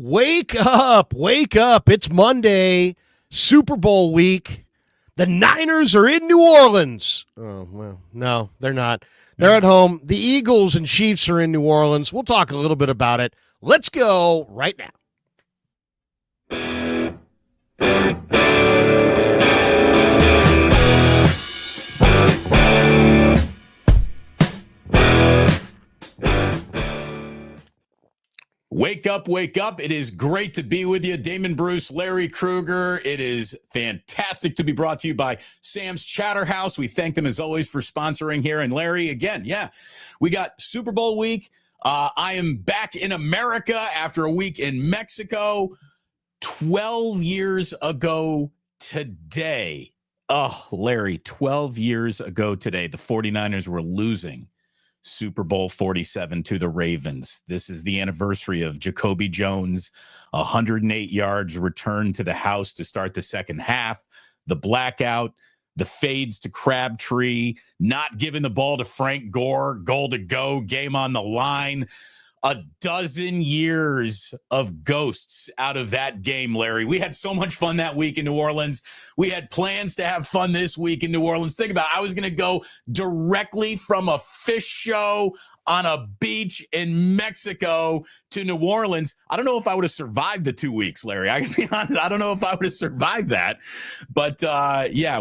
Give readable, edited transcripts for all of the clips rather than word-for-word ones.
Wake up, wake up. It's Monday, Super Bowl week. The Niners are in New Orleans. Oh, well, no, they're not. They're at home. The Eagles and Chiefs are in New Orleans. We'll talk a little bit about it. Let's go right now. Wake up, wake up. It is great to be with you. Damon Bruce, Larry Krueger. It is fantastic to be brought to you by Sam's Chatterhouse. We thank them as always for sponsoring here. And Larry, again, we got Super Bowl week. I am back in America after a week in Mexico. 12 years ago today. Oh, Larry, 12 years ago today, the 49ers were losing Super Bowl 47 to the Ravens. This is the anniversary of Jacoby Jones, 108 yards return to the house to start the second half, the blackout, the fades to Crabtree, not giving the ball to Frank Gore, goal to go, game on the line. A dozen years of ghosts out of that game, Larry. We had so much fun that week in New Orleans. We had plans to have fun this week in New Orleans. Think about it. I was going to go directly from a fish show on a beach in Mexico to New Orleans. I don't know if I would have survived the 2 weeks, Larry. I can be honest. I don't know if I would have survived that. But,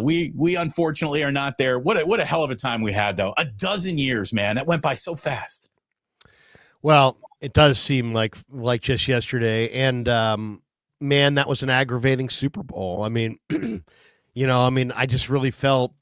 we unfortunately are not there. What a hell of a time we had, though. A dozen years, man. That went by so fast. Well, it does seem like just yesterday. And, man, that was an aggravating Super Bowl. I mean, I just really felt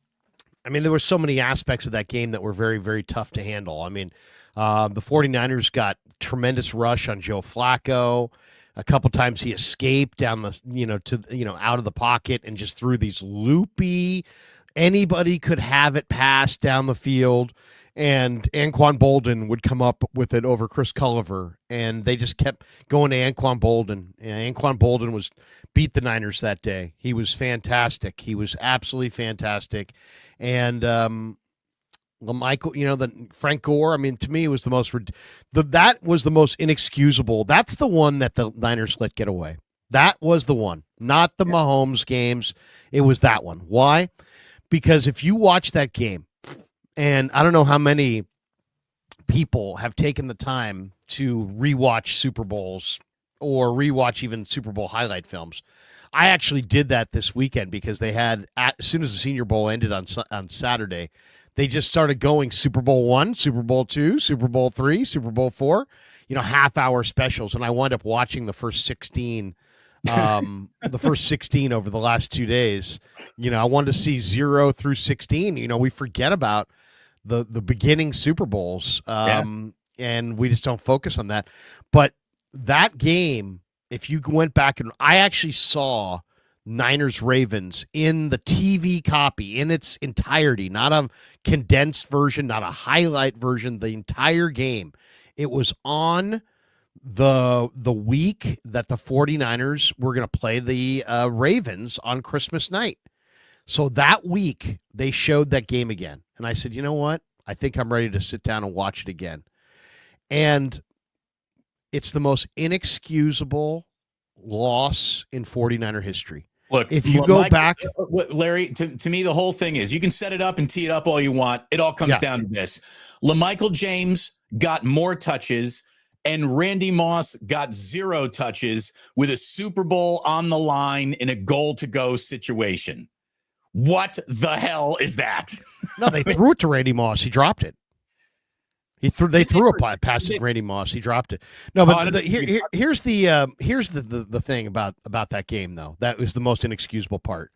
– there were so many aspects of that game that were very, very tough to handle. I mean, the 49ers got tremendous rush on Joe Flacco. A couple times he escaped down the, out of the pocket and just threw these loopy – anybody could have it passed down the field. And Anquan Boldin would come up with it over Chris Culliver, and they just kept going to Anquan Boldin. And Anquan Boldin beat the Niners that day. He was fantastic. He was absolutely fantastic. And Michael, the Frank Gore. To me, it was that was the most inexcusable. That's the one that the Niners let get away. That was the one, not the Mahomes games. It was that one. Why? Because if you watch that game. And I don't know how many people have taken the time to rewatch Super Bowls or rewatch even Super Bowl highlight films. I actually did that this weekend because they had, as soon as the Senior Bowl ended on Saturday, they just started going Super Bowl I, Super Bowl II, Super Bowl III, Super Bowl IV, half-hour specials. And I wound up watching the first 16 over the last 2 days. I wanted to see 0 through 16. We forget about the beginning Super Bowls, and we just don't focus on that. But that game, if you went back and I actually saw Niners-Ravens in the TV copy in its entirety, not a condensed version, not a highlight version, the entire game. It was on the week that the 49ers were going to play the Ravens on Christmas night. So that week, they showed that game again. And I said, you know what? I think I'm ready to sit down and watch it again. And it's the most inexcusable loss in 49er history. Look, if you go back, Larry, to me, the whole thing is you can set it up and tee it up all you want. It all comes down to this. LaMichael James got more touches and Randy Moss got 0 touches with a Super Bowl on the line in a goal-to-go situation. What the hell is that? No, they threw it to Randy Moss. He dropped it. They threw a pass to Randy Moss. He dropped it. No, but here's the thing about that game, though. That was the most inexcusable part.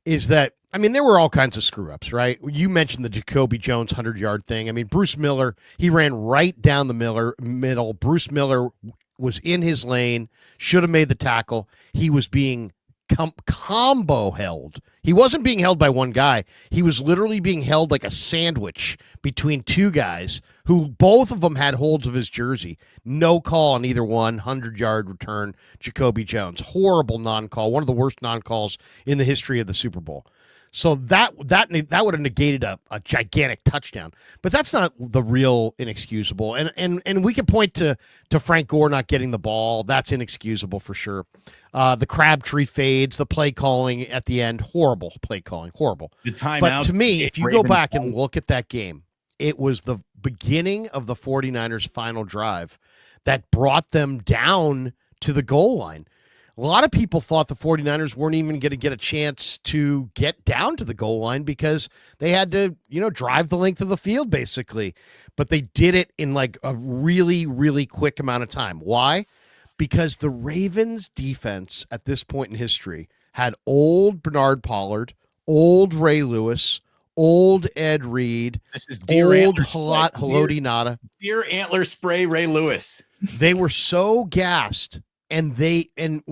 Is that, there were all kinds of screw-ups, right? You mentioned the Jacoby Jones 100-yard thing. Bruce Miller, he ran right down the middle. Bruce Miller was in his lane, should have made the tackle. He was being combo held. He wasn't being held by one guy. He was literally being held like a sandwich between two guys who both of them had holds of his jersey. No call on either one. 100-yard return, Jacoby Jones. Horrible non-call. One of the worst non-calls in the history of the Super Bowl. So that would have negated a gigantic touchdown. But that's not the real inexcusable. And we can point to Frank Gore not getting the ball. That's inexcusable for sure. The Crabtree fades, the play calling at the end, horrible play calling, horrible. The timeouts. But to me, if you go back and look at that game, it was the beginning of the 49ers' final drive that brought them down to the goal line. A lot of people thought the 49ers weren't even going to get a chance to get down to the goal line because they had to, drive the length of the field basically. But they did it in like a really, really quick amount of time. Why? Because the Ravens defense at this point in history had old Bernard Pollard, old Ray Lewis, old Ed Reed, this is old Haloti Nada. Deer Antler Spray Ray Lewis. They were so gassed. And Kaepernick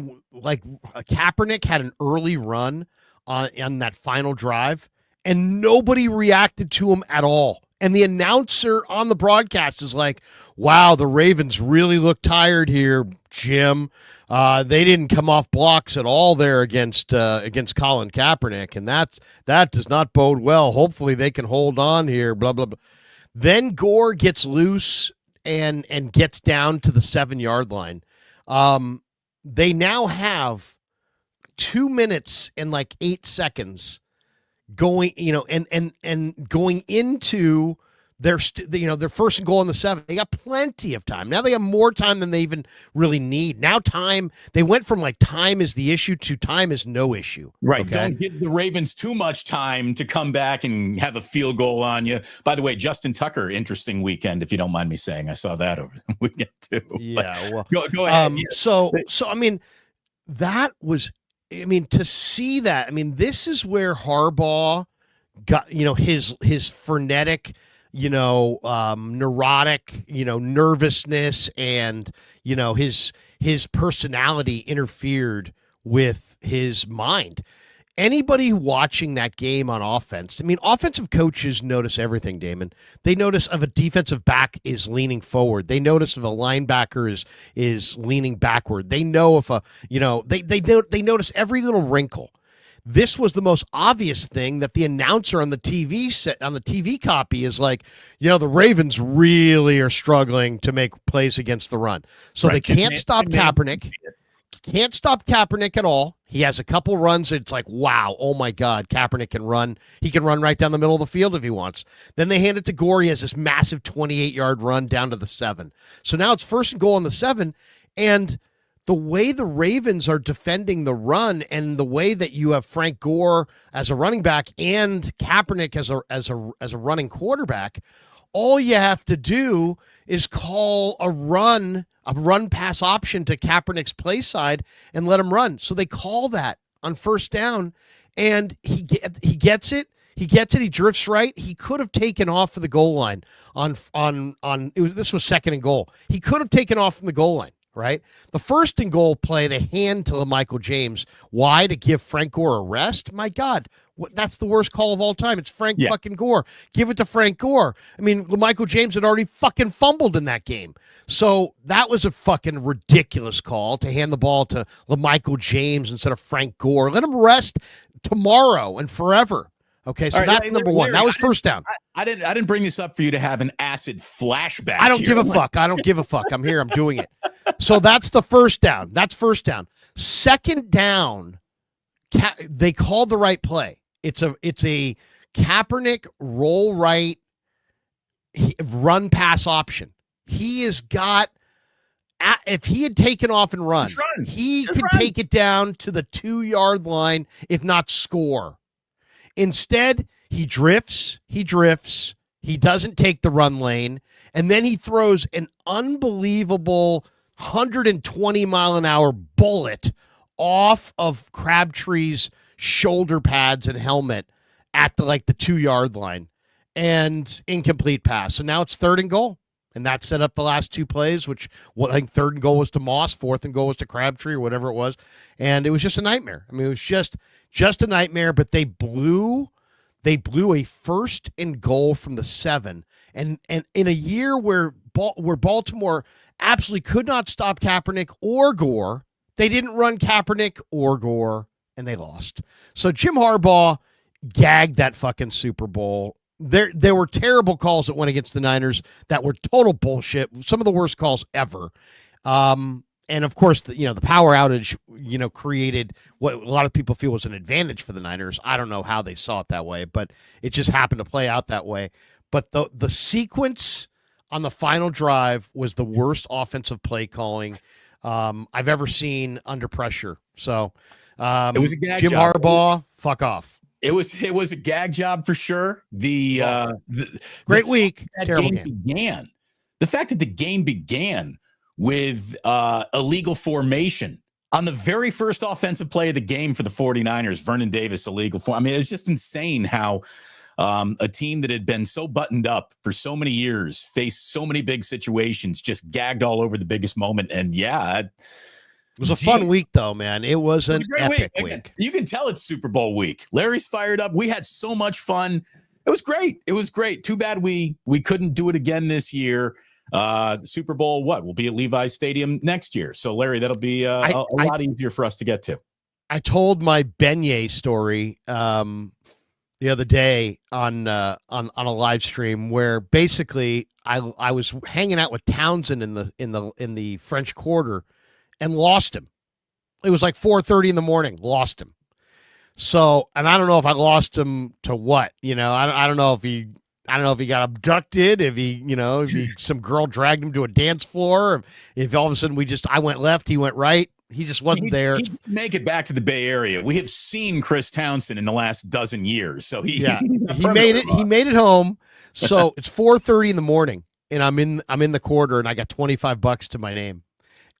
had an early run on that final drive, and nobody reacted to him at all. And the announcer on the broadcast is like, wow, the Ravens really look tired here, Jim. They didn't come off blocks at all there against Colin Kaepernick, and that does not bode well. Hopefully they can hold on here, blah, blah, blah. Then Gore gets loose and gets down to the 7-yard line. They now have 2 minutes and like 8 seconds going, and going into their first and goal on the 7. They got plenty of time. Now they have more time than they even really need. Now they went from like time is the issue to time is no issue. Right. Okay? Don't give the Ravens too much time to come back and have a field goal on you. By the way, Justin Tucker, interesting weekend, if you don't mind me saying. I saw that over the weekend too. Yeah. Well, go ahead. So I mean, that was, to see that, this is where Harbaugh got, his frenetic, neurotic, nervousness and, his personality interfered with his mind. Anybody watching that game on offense, offensive coaches notice everything, Damon. They notice if a defensive back is leaning forward. They notice if a linebacker is leaning backward. They know if they notice every little wrinkle. This was the most obvious thing that the announcer on the TV copy is like, the Ravens really are struggling to make plays against the run. So right. They can't stop Kaepernick. Can't stop Kaepernick at all. He has a couple runs. It's like, wow, oh my God, Kaepernick can run. He can run right down the middle of the field if he wants. Then they hand it to Gore. He has this massive 28-yard run down to the 7. So now it's first and goal on the 7. And the way the Ravens are defending the run and the way that you have Frank Gore as a running back and Kaepernick as a running quarterback, all you have to do is call a run pass option to Kaepernick's play side and let him run. So they call that on first down, and he gets it. He gets it. He drifts right. He could have taken off for the goal line this was second and goal. He could have taken off from the goal line. Right? The first and goal play, they hand to Michael James. Why? To give Frank Gore a rest? My God, that's the worst call of all time. It's Frank fucking Gore. Give it to Frank Gore. Michael James had already fucking fumbled in that game. So that was a fucking ridiculous call to hand the ball to Michael James instead of Frank Gore. Let him rest tomorrow and forever. Okay, so that's number one. That was first down. I didn't bring this up for you to have an acid flashback. I don't give a fuck. I don't give a fuck. I'm here. I'm doing it. So that's the first down. That's first down. Second down, they called the right play. It's a Kaepernick roll right run pass option. He has got, if he had taken off and run, he could take it down to the 2-yard line, if not score. Instead, he drifts, he doesn't take the run lane, and then he throws an unbelievable 120-mile-an-hour bullet off of Crabtree's shoulder pads and helmet at the 2-yard line, and incomplete pass. So now it's third and goal, and that set up the last two plays, which I think third and goal was to Moss, fourth and goal was to Crabtree or whatever it was, and it was just a nightmare. It was just a nightmare, but they blew a first and goal from the 7. And in a year where Baltimore absolutely could not stop Kaepernick or Gore, they didn't run Kaepernick or Gore, and they lost. So Jim Harbaugh gagged that fucking Super Bowl. There were terrible calls that went against the Niners that were total bullshit. Some of the worst calls ever. And of course, the power outage, created what a lot of people feel was an advantage for the Niners. I don't know how they saw it that way, but it just happened to play out that way. But the sequence on the final drive was the worst offensive play calling I've ever seen under pressure. So it was a gag Jim job. Harbaugh, fuck off. It was a gag job for sure. Great week. Terrible game. The fact that the game began with illegal formation on the very first offensive play of the game for the 49ers, Vernon Davis, illegal form. I mean, it was just insane how a team that had been so buttoned up for so many years, faced so many big situations, just gagged all over the biggest moment. And it was a fun week, though, man. It was an epic week. You can tell it's Super Bowl week. Larry's fired up. We had so much fun. It was great. It was great. Too bad we couldn't do it again this year. The Super Bowl, will be at Levi's Stadium next year. So, Larry, that'll be a lot easier for us to get to. I told my beignet story the other day on a live stream where basically I was hanging out with Townsend in the French Quarter and lost him. It was like 4:30 in the morning. Lost him. So, and I don't know if I lost him to what. I don't know if he. I don't know if he got abducted, if some girl dragged him to a dance floor, if all of a sudden I went left, he went right. He just wasn't there. He didn't make it back to the Bay Area. We have seen Chris Townsend in the last dozen years. So he made it. He made it home. So it's 4:30 in the morning and I'm in the Quarter and I got $25 to my name.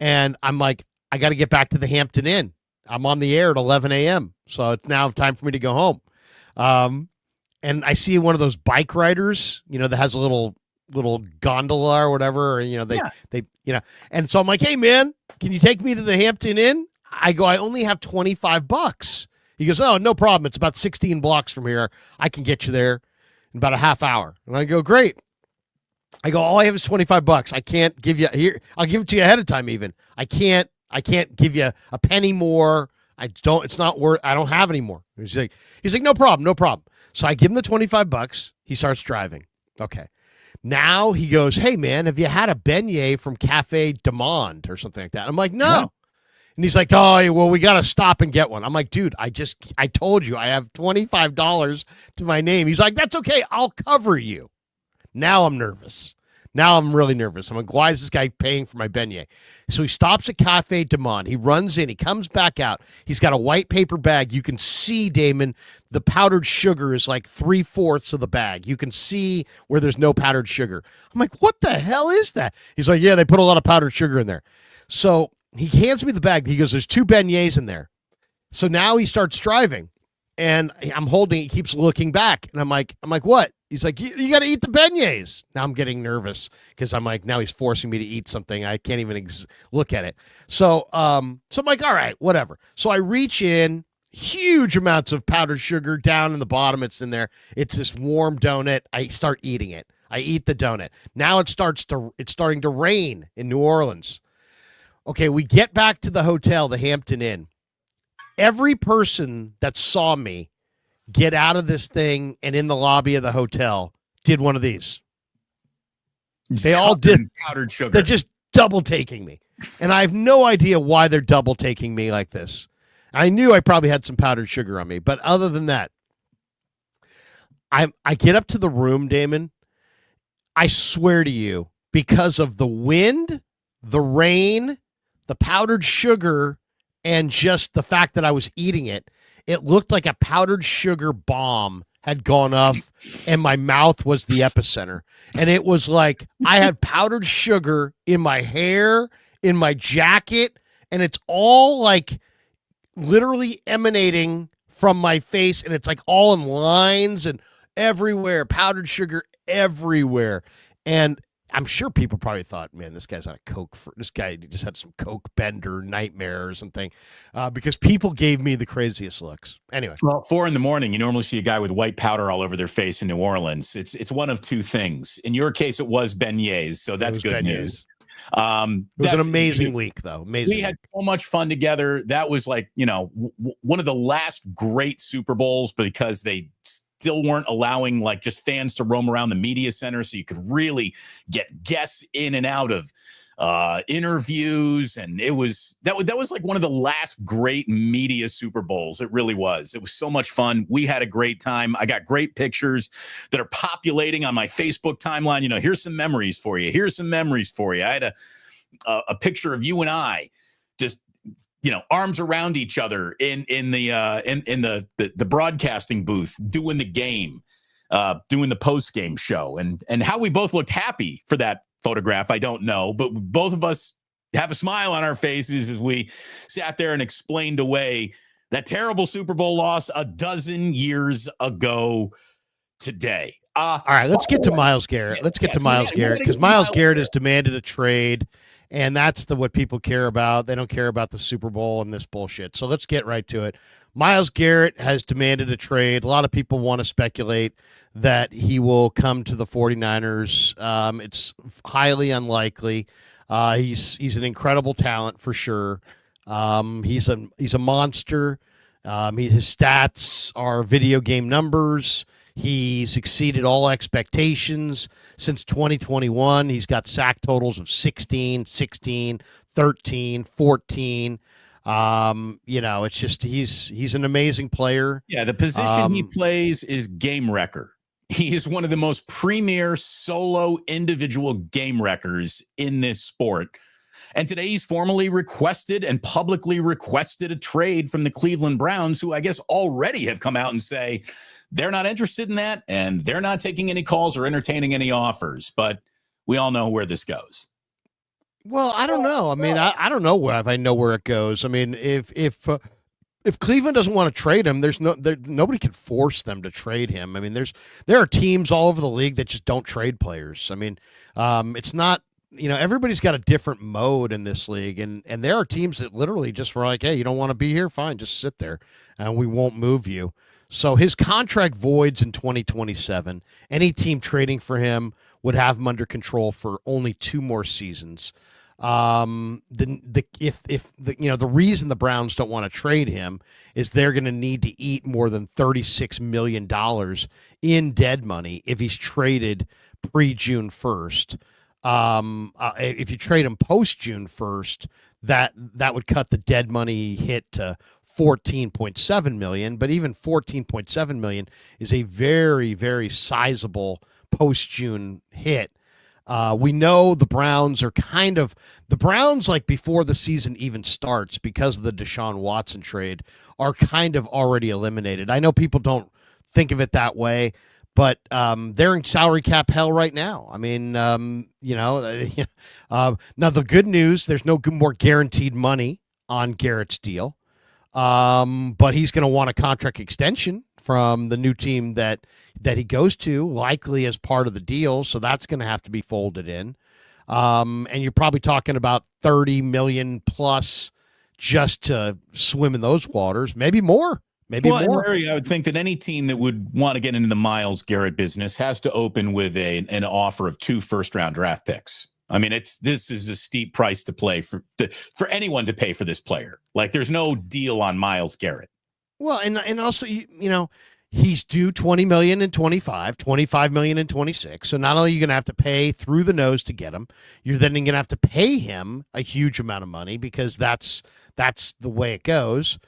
And I'm like, I got to get back to the Hampton Inn. I'm on the air at 11 a.m. So it's now time for me to go home. And I see one of those bike riders, that has a little gondola or whatever, and so I'm like, hey man, can you take me to the Hampton Inn? I go, I only have $25. He goes, oh, no problem. It's about 16 blocks from here. I can get you there in about a half hour. And I go, great. I go, all I have is $25. I can't give you here. I'll give it to you ahead of time. Even I can't give you a penny more. It's not worth, I don't have any more. He's like, no problem. So I give him the $25. He starts driving. Okay. Now he goes, hey, man, have you had a beignet from Cafe Du Monde or something like that? I'm like, no. And he's like, oh, well, we got to stop and get one. I'm like, dude, I told you I have $25 to my name. He's like, that's okay. I'll cover you. Now I'm nervous. Now I'm really nervous. I'm like, why is this guy paying for my beignet? So he stops at Cafe Du Monde. He runs in. He comes back out. He's got a white paper bag. You can see, Damon, the powdered sugar is like 3/4 of the bag. You can see where there's no powdered sugar. I'm like, what the hell is that? He's like, yeah, they put a lot of powdered sugar in there. So he hands me the bag. He goes, there's 2 beignets in there. So now he starts driving. And I'm holding, he keeps looking back. And I'm like, what? He's like, you got to eat the beignets. Now I'm getting nervous because I'm like, now he's forcing me to eat something. I can't even look at it. So I'm like, all right, whatever. So I reach in, huge amounts of powdered sugar down in the bottom. It's in there. It's this warm donut. I start eating it. I eat the donut. Now it's starting to rain in New Orleans. Okay, we get back to the hotel, the Hampton Inn. Every person that saw me get out of this thing and in the lobby of the hotel did one of these. They all did powdered sugar. They're just double taking me. And I have no idea why they're double taking me like this. I knew I probably had some powdered sugar on me. But other than that, I get up to the room, Damon. I swear to you, because of the wind, the rain, the powdered sugar, and just the fact that I was eating it, it looked like a powdered sugar bomb had gone off and my mouth was the epicenter. And it was like I had powdered sugar in my hair, in my jacket, and it's all like literally emanating from my face, and it's like all in lines and everywhere, powdered sugar everywhere. And I'm sure people probably thought, man, this guy's on a coke. This guy just had some coke bender nightmare or something, because people gave me the craziest looks. Anyway, well, 4 a.m, you normally see a guy with white powder all over their face in New Orleans. It's one of two things. In your case, it was beignets, so that's good news. It was an amazing week, though. Amazing. We had so much fun together. That was like, one of the last great Super Bowls because they still weren't allowing like just fans to roam around the media center. So you could really get guests in and out of interviews. And that was like one of the last great media Super Bowls. It really was. It was so much fun. We had a great time. I got great pictures that are populating on my Facebook timeline. Here's some memories for you. Here's some memories for you. I had a picture of you and I just arms around each other in the broadcasting booth doing the game, doing the post game show, and how we both looked happy for that photograph, I don't know, but both of us have a smile on our faces as we sat there and explained away that terrible Super Bowl loss a dozen years ago today. All right, let's get to Myles Garrett. Let's get to Myles Garrett, because Myles Garrett has demanded a trade, and that's what people care about. They don't care about the Super Bowl and this bullshit. So let's get right to it. Myles Garrett has demanded a trade. A lot of people want to speculate that he will come to the 49ers. It's highly unlikely. He's an incredible talent for sure. He's a monster. His stats are video game numbers. He's exceeded all expectations since 2021. He's got sack totals of 16, 16, 13, 14. It's just he's an amazing player. Yeah, the position he plays is game wrecker. He is one of the most premier solo individual game wreckers in this sport. And today he's formally requested and publicly requested a trade from the Cleveland Browns, who I guess already have come out and say they're not interested in that and they're not taking any calls or entertaining any offers. But we all know where this goes. Well, I don't know. I mean, I don't know where I know where it goes. I mean, if Cleveland doesn't want to trade him, nobody can force them to trade him. I mean, there are teams all over the league that just don't trade players. I mean, it's not, everybody's got a different mode in this league, and there are teams that literally just were like, hey, you don't want to be here? Fine, just sit there, and we won't move you. So his contract voids in 2027. Any team trading for him would have him under control for only 2 more seasons. The reason the Browns don't want to trade him is they're going to need to eat more than $36 million in dead money if he's traded pre-June 1st. If you trade him post June 1st, that would cut the dead money hit to $14.7 million, but even $14.7 million is a very, very sizable post June hit. We know the Browns are like before the season even starts, because of the Deshaun Watson trade, are kind of already eliminated. I know people don't think of it that way, but they're in salary cap hell right now. I mean, now the good news, there's no more guaranteed money on Garrett's deal, but he's going to want a contract extension from the new team that he goes to, likely as part of the deal. So that's going to have to be folded in. And you're probably talking about $30 million plus just to swim in those waters, maybe more. Maybe more. Larry, I would think that any team that would want to get into the Myles Garrett business has to open with an offer of 2 first-round draft picks. I mean, this is a steep price to play for anyone to pay for this player. Like, there's no deal on Myles Garrett. Well, and also, he's due $20 million in 25, $25 million in 26. So not only are you going to have to pay through the nose to get him, you're then going to have to pay him a huge amount of money, because that's the way it goes.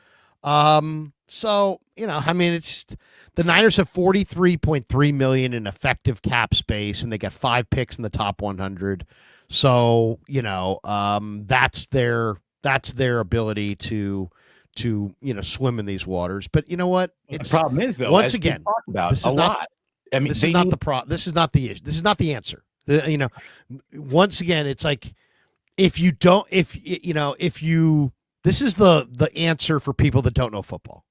So, it's just, the Niners have $43.3 million in effective cap space, and they got 5 picks in the top 100. So, that's their ability to swim in these waters. But you know what? The problem is, though, once again, this is a lot. I mean, this is not the issue. This is not the answer. Once again, it's like, this is the answer for people that don't know football.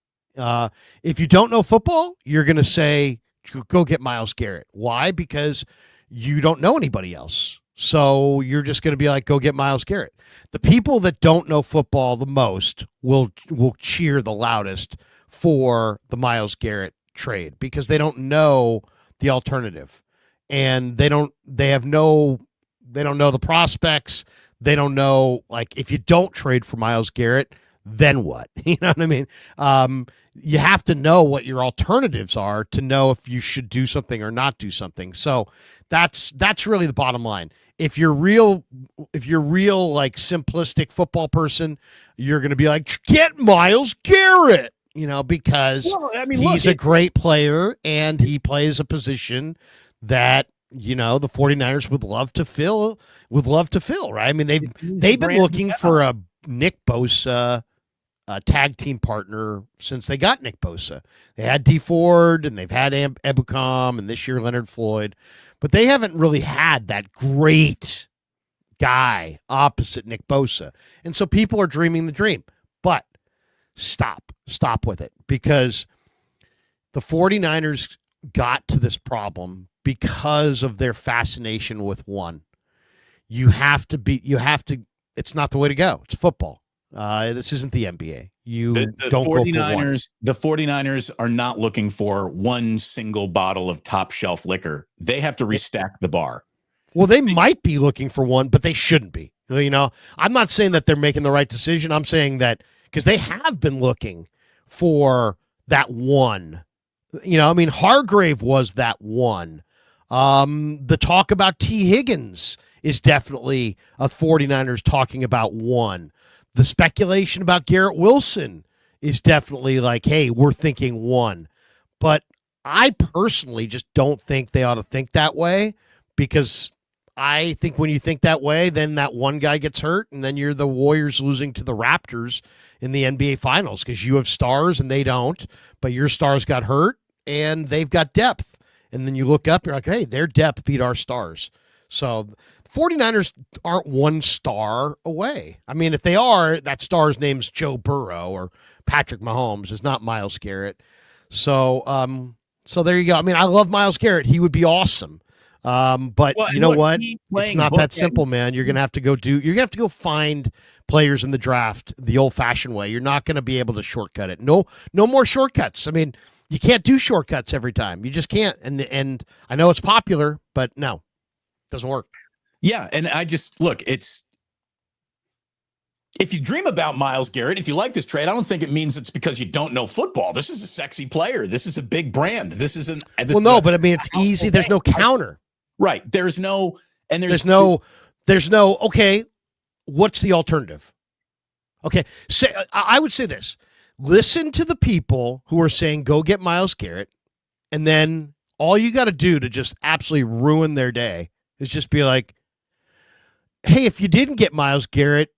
If you don't know football, you're going to say, go get Myles Garrett. Why? Because you don't know anybody else. So you're just going to be like, go get Myles Garrett. The people that don't know football the most will cheer the loudest for the Myles Garrett trade, because they don't know the alternative, and they have no They don't know the prospects. They don't know, like, if you don't trade for Myles Garrett, then what? You know what I mean? You have to know what your alternatives are to know if you should do something or not do something. So that's really the bottom line. If you're real like simplistic football person, you're going to be like, get Myles Garrett, because he's a great player and he plays a position that the 49ers would love to fill, right? I mean, they've been looking for a Nick Bosa tag team partner since they got Nick Bosa. They had D Ford and they've had Ebukam and this year Leonard Floyd, but they haven't really had that great guy opposite Nick Bosa. And so people are dreaming the dream, but stop with it, because the 49ers got to this problem because of their fascination with one. It's not the way to go. It's football. This isn't the NBA. The don't 49ers, go for one. The 49ers are not looking for one single bottle of top shelf liquor. They have to restack the bar. Well, they might be looking for one, but they shouldn't be. I'm not saying that they're making the right decision. I'm saying that because they have been looking for that one. Hargrave was that one. The talk about T. Higgins is definitely a 49ers talking about one. The speculation about Garrett Wilson is definitely like, hey, we're thinking one. But I personally just don't think they ought to think that way, because I think when you think that way, then that one guy gets hurt, and then you're the Warriors losing to the Raptors in the NBA Finals because you have stars and they don't, but your stars got hurt and they've got depth. And then you look up, you're like, hey, their depth beat our stars. So 49ers aren't one star away. I mean, if they are, that star's name's Joe Burrow or Patrick Mahomes. It's not Myles Garrett. So there you go. I mean, I love Myles Garrett. He would be awesome. But you know what? It's not that simple, man. You're gonna have to go find players in the draft the old-fashioned way. You're not gonna be able to shortcut it. No more shortcuts. I mean, you can't do shortcuts every time. You just can't. And I know it's popular, but no. Doesn't work. Yeah, and I just look, if you dream about Myles Garrett, if you like this trade, I don't think it means it's because you don't know football. This is a sexy player. This is a big brand. But I mean, it's easy. There's no counter. Right. There's no, okay, what's the alternative? Okay. I would say this. Listen to the people who are saying, go get Myles Garrett. And then all you got to do to just absolutely ruin their day is just be like, hey, if you didn't get Myles Garrett,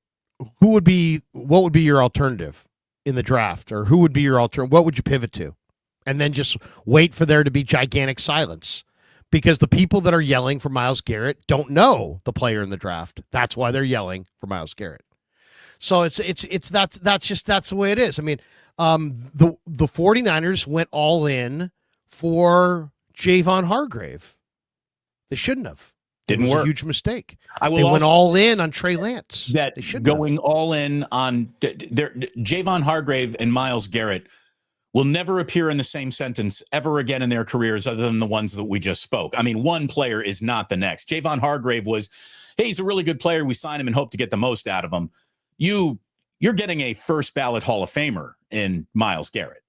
what would be your alternative in the draft? Or who would be your alternative? What would you pivot to? And then just wait for there to be gigantic silence, because the people that are yelling for Myles Garrett don't know the player in the draft. That's why they're yelling for Myles Garrett. So that's the way it is. I mean, the 49ers went all in for Javon Hargrave. They shouldn't have. Didn't work. A huge mistake. They went all in on Trey Lance. That going all in on Javon Hargrave and Myles Garrett will never appear in the same sentence ever again in their careers, other than the ones that we just spoke. I mean, one player is not the next. Javon Hargrave was, hey, he's a really good player. We sign him and hope to get the most out of him. You're getting a first ballot Hall of Famer in Myles Garrett.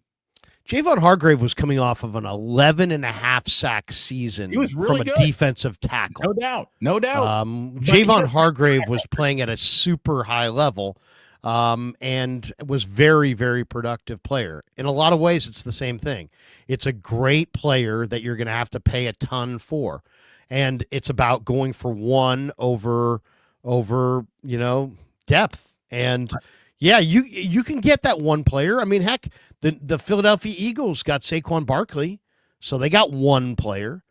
Javon Hargrave was coming off of an 11.5 sack season. He was really from a good defensive tackle. No doubt. Javon Hargrave was playing at a super high level, and was very, very productive player. In a lot of ways, it's the same thing. It's a great player that you're going to have to pay a ton for, and it's about going for one over depth. And yeah, you can get that one player. I mean, heck, the Philadelphia Eagles got Saquon Barkley, so they got one player,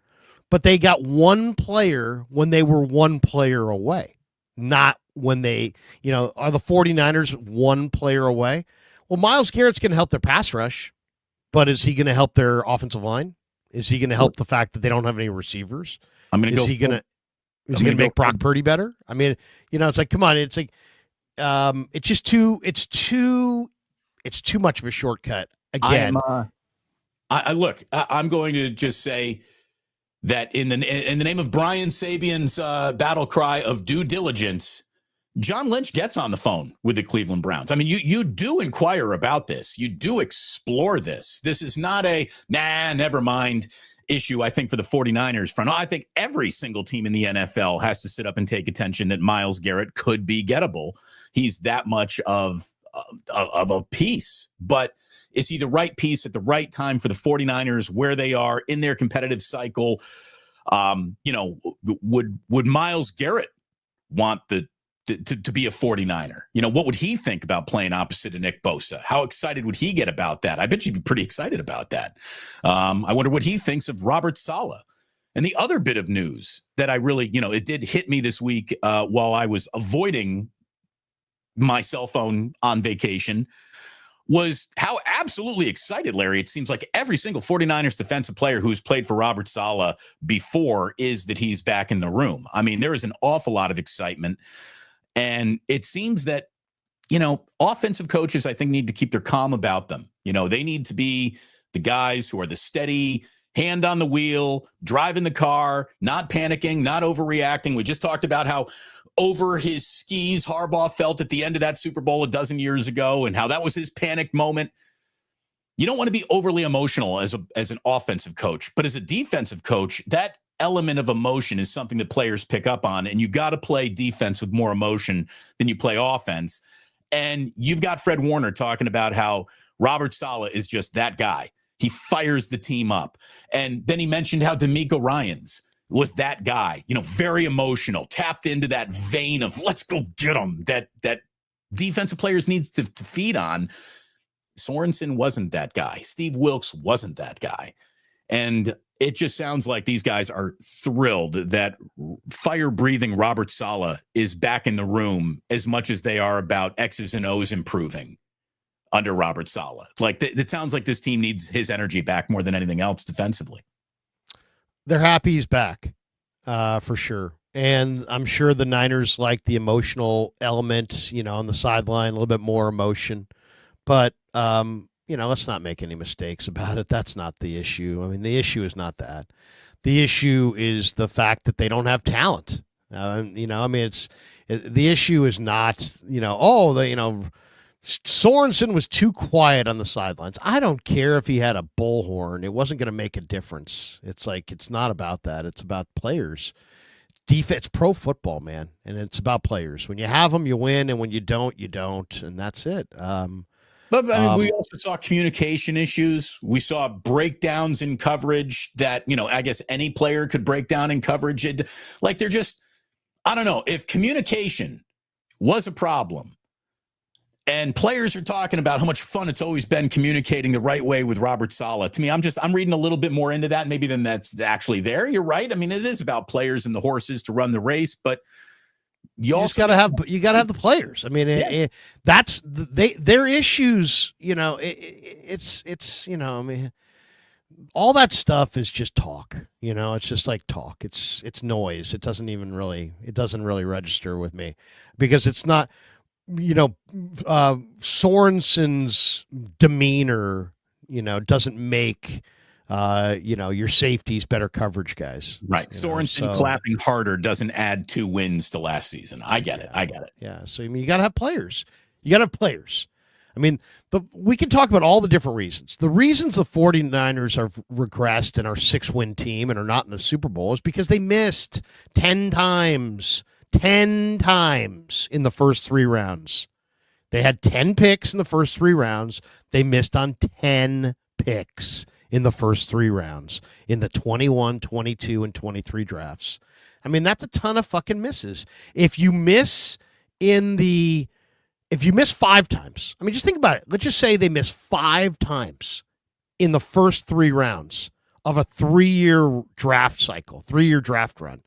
but they got one player when they were one player away, not when they, are the 49ers one player away? Well, Myles Garrett's going to help their pass rush, but is he going to help their offensive line? Is he going to help the fact that they don't have any receivers? Is he going to make Brock Purdy better? I mean, it's like, come on, it's like, it's too much of a shortcut again. I'm going to just say that in the name of Brian Sabian's battle cry of due diligence, John Lynch gets on the phone with the Cleveland Browns. I mean, you do inquire about this. You do explore this. This is not a, never mind issue, I think, for the 49ers front. I think every single team in the NFL has to sit up and take attention that Myles Garrett could be gettable. He's that much of a piece. But is he the right piece at the right time for the 49ers, where they are in their competitive cycle? Would Myles Garrett want to be a 49er? What would he think about playing opposite of Nick Bosa? How excited would he get about that? I bet you'd be pretty excited about that. I wonder what he thinks of Robert Saleh. And the other bit of news that I really, it did hit me this week while I was avoiding my cell phone on vacation, was how absolutely excited, Larry, it seems like every single 49ers defensive player who's played for Robert Saleh before is that he's back in the room. I mean, there is an awful lot of excitement. And it seems that, offensive coaches, I think, need to keep their calm about them. They need to be the guys who are the steady hand on the wheel, driving the car, not panicking, not overreacting. We just talked about how over his skis Harbaugh felt at the end of that Super Bowl a dozen years ago and how that was his panic moment. You don't want to be overly emotional as an offensive coach, but as a defensive coach, that element of emotion is something that players pick up on, and you got to play defense with more emotion than you play offense. And you've got Fred Warner talking about how Robert Saleh is just that guy. He fires the team up. And then he mentioned how DeMeco Ryans was that guy, very emotional, tapped into that vein of let's go get him that defensive players needs to feed on. Sorensen wasn't that guy. Steve Wilkes wasn't that guy. And it just sounds like these guys are thrilled that fire-breathing Robert Saleh is back in the room as much as they are about X's and O's improving under Robert Saleh. Like, it sounds like this team needs his energy back more than anything else defensively. They're happy he's back, for sure. And I'm sure the Niners like the emotional element, on the sideline, a little bit more emotion. But, let's not make any mistakes about it. That's not the issue. I mean, the issue is not that. The issue is the fact that they don't have talent. The issue is not, Sorensen was too quiet on the sidelines. I don't care if he had a bullhorn. It wasn't going to make a difference. It's not about that. It's about players. Defense, pro football, man. And it's about players. When you have them, you win. And when you don't, you don't. And that's it. But we also saw communication issues. We saw breakdowns in coverage that, I guess any player could break down in coverage. They're just, I don't know, if communication was a problem and players are talking about how much fun it's always been communicating the right way with Robert Saleh. To me, I'm reading a little bit more into that maybe than that's actually there. You're right. I mean, it is about players and the horses to run the race, but you also got to have the players. I mean, that's their issues. All that stuff is just talk. It's just like talk. It's noise. It doesn't really register with me because it's not. Sorensen's demeanor, doesn't make. Your safety's better coverage guys. Right. Sorensen clapping harder doesn't add 2 wins to last season. I get it. Yeah. So, you got to have players. I mean, we can talk about all the different reasons. The reasons the 49ers have regressed and are 6-win team and are not in the Super Bowl is because they missed 10 times in the first 3 rounds. They had 10 picks in the first 3 rounds. They missed on 10 picks in the first 3 rounds in the 21, 22, and 23 drafts. I mean, that's a ton of fucking misses. If you miss 5 times, I mean, just think about it. Let's just say they miss 5 times in the first 3 rounds of a 3-year draft cycle, 3-year draft run.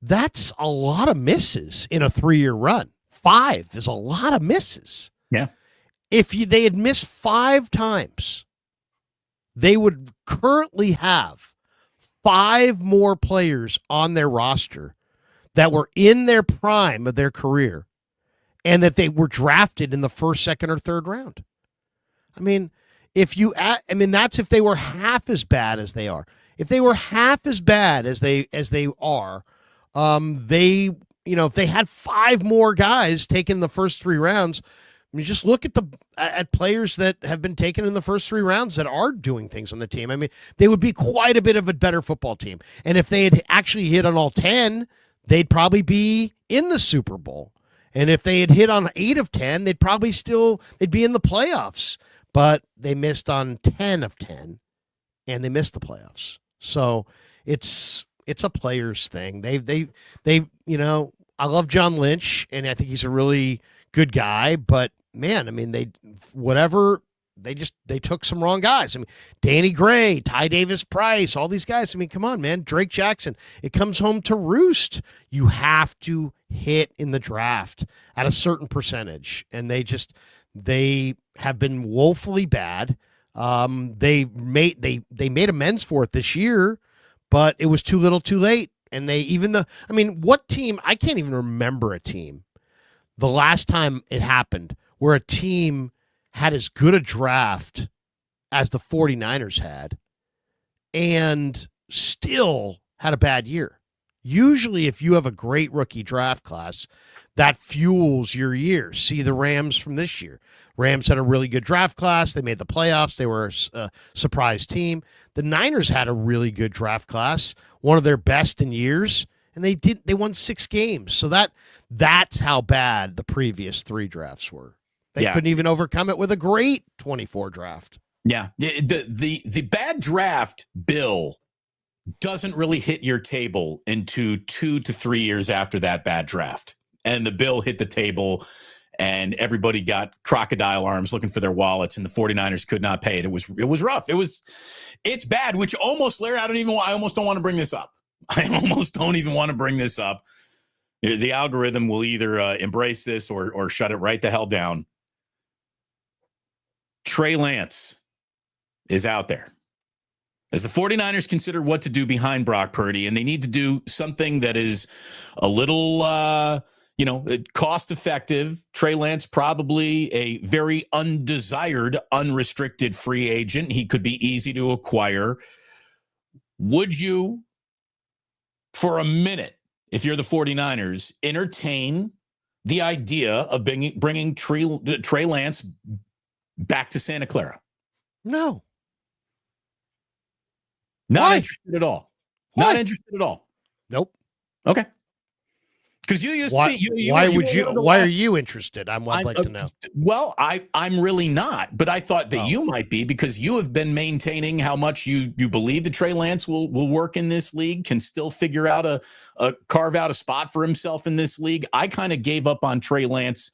That's a lot of misses in a 3-year run. 5 is a lot of misses. Yeah. If they had missed 5 times, they would currently have 5 more players on their roster that were in their prime of their career and that they were drafted in the first, second, or third round. I mean, that's if they were half as bad as they are. if they were half as bad as they are, they if they had 5 more guys taken the first 3 rounds, I mean, just look at players that have been taken in the first 3 rounds that are doing things on the team. I mean, they would be quite a bit of a better football team. And if they had actually hit on all 10, they'd probably be in the Super Bowl. And if they had hit on 8 of 10, they'd be in the playoffs. But they missed on 10 of 10, and they missed the playoffs. So it's a players thing. They I love John Lynch, and I think he's a really good guy, but man, I mean, they took some wrong guys. I mean, Danny Gray, Ty Davis Price, all these guys. I mean, come on, man. Drake Jackson. It comes home to roost. You have to hit in the draft at a certain percentage, and they have been woefully bad. They made amends for it this year, but it was too little, too late. And what team? I can't even remember a team the last time it happened where a team had as good a draft as the 49ers had and still had a bad year. Usually, if you have a great rookie draft class, that fuels your year. See the Rams from this year. Rams had a really good draft class. They made the playoffs. They were a surprise team. The Niners had a really good draft class, one of their best in years, and they won 6 games. So that's how bad the previous 3 drafts were. They couldn't even overcome it with a great 24 draft. Yeah. The bad draft bill doesn't really hit your table into 2 to 3 years after that bad draft. And the bill hit the table and everybody got crocodile arms looking for their wallets, and the 49ers could not pay it. It was rough. It's bad, which almost, Larry, I almost don't want to bring this up. I almost don't even want to bring this up. The algorithm will either embrace this or shut it right the hell down. Trey Lance is out there. As the 49ers consider what to do behind Brock Purdy, and they need to do something that is a little, cost effective. Trey Lance, probably a very undesired, unrestricted free agent. He could be easy to acquire. Would you, for a minute, if you're the 49ers, entertain the idea of bringing Trey Lance back to Santa Clara? No. Not interested at all. Why? Not interested at all. Nope. Okay. Because you used to be. Why are you interested? I'd like to know. Well, I'm really not, but I thought that you might be, because you have been maintaining how much you believe that Trey Lance will work in this league, can still figure out carve out a spot for himself in this league. I kind of gave up on Trey Lance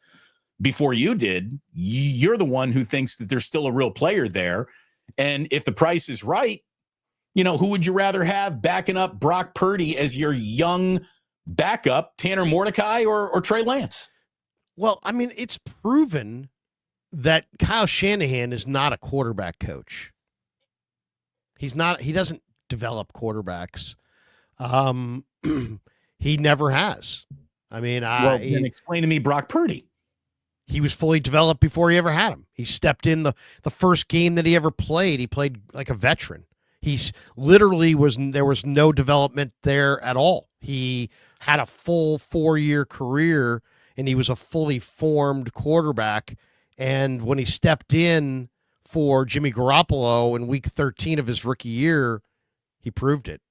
before you did. You're the one who thinks that there's still a real player there, and if the price is right, who would you rather have backing up Brock Purdy as your young backup, Tanner Mordecai or Trey Lance? Well, I mean, it's proven that Kyle Shanahan is not a quarterback coach. He's not. He doesn't develop quarterbacks. He never has. I mean, then explain to me Brock Purdy. He was fully developed before he ever had him. He stepped in the first game that he ever played. He played like a veteran. He's literally there was no development there at all. He had a full 4-year career, and he was a fully formed quarterback. And when he stepped in for Jimmy Garoppolo in week 13 of his rookie year, he proved it.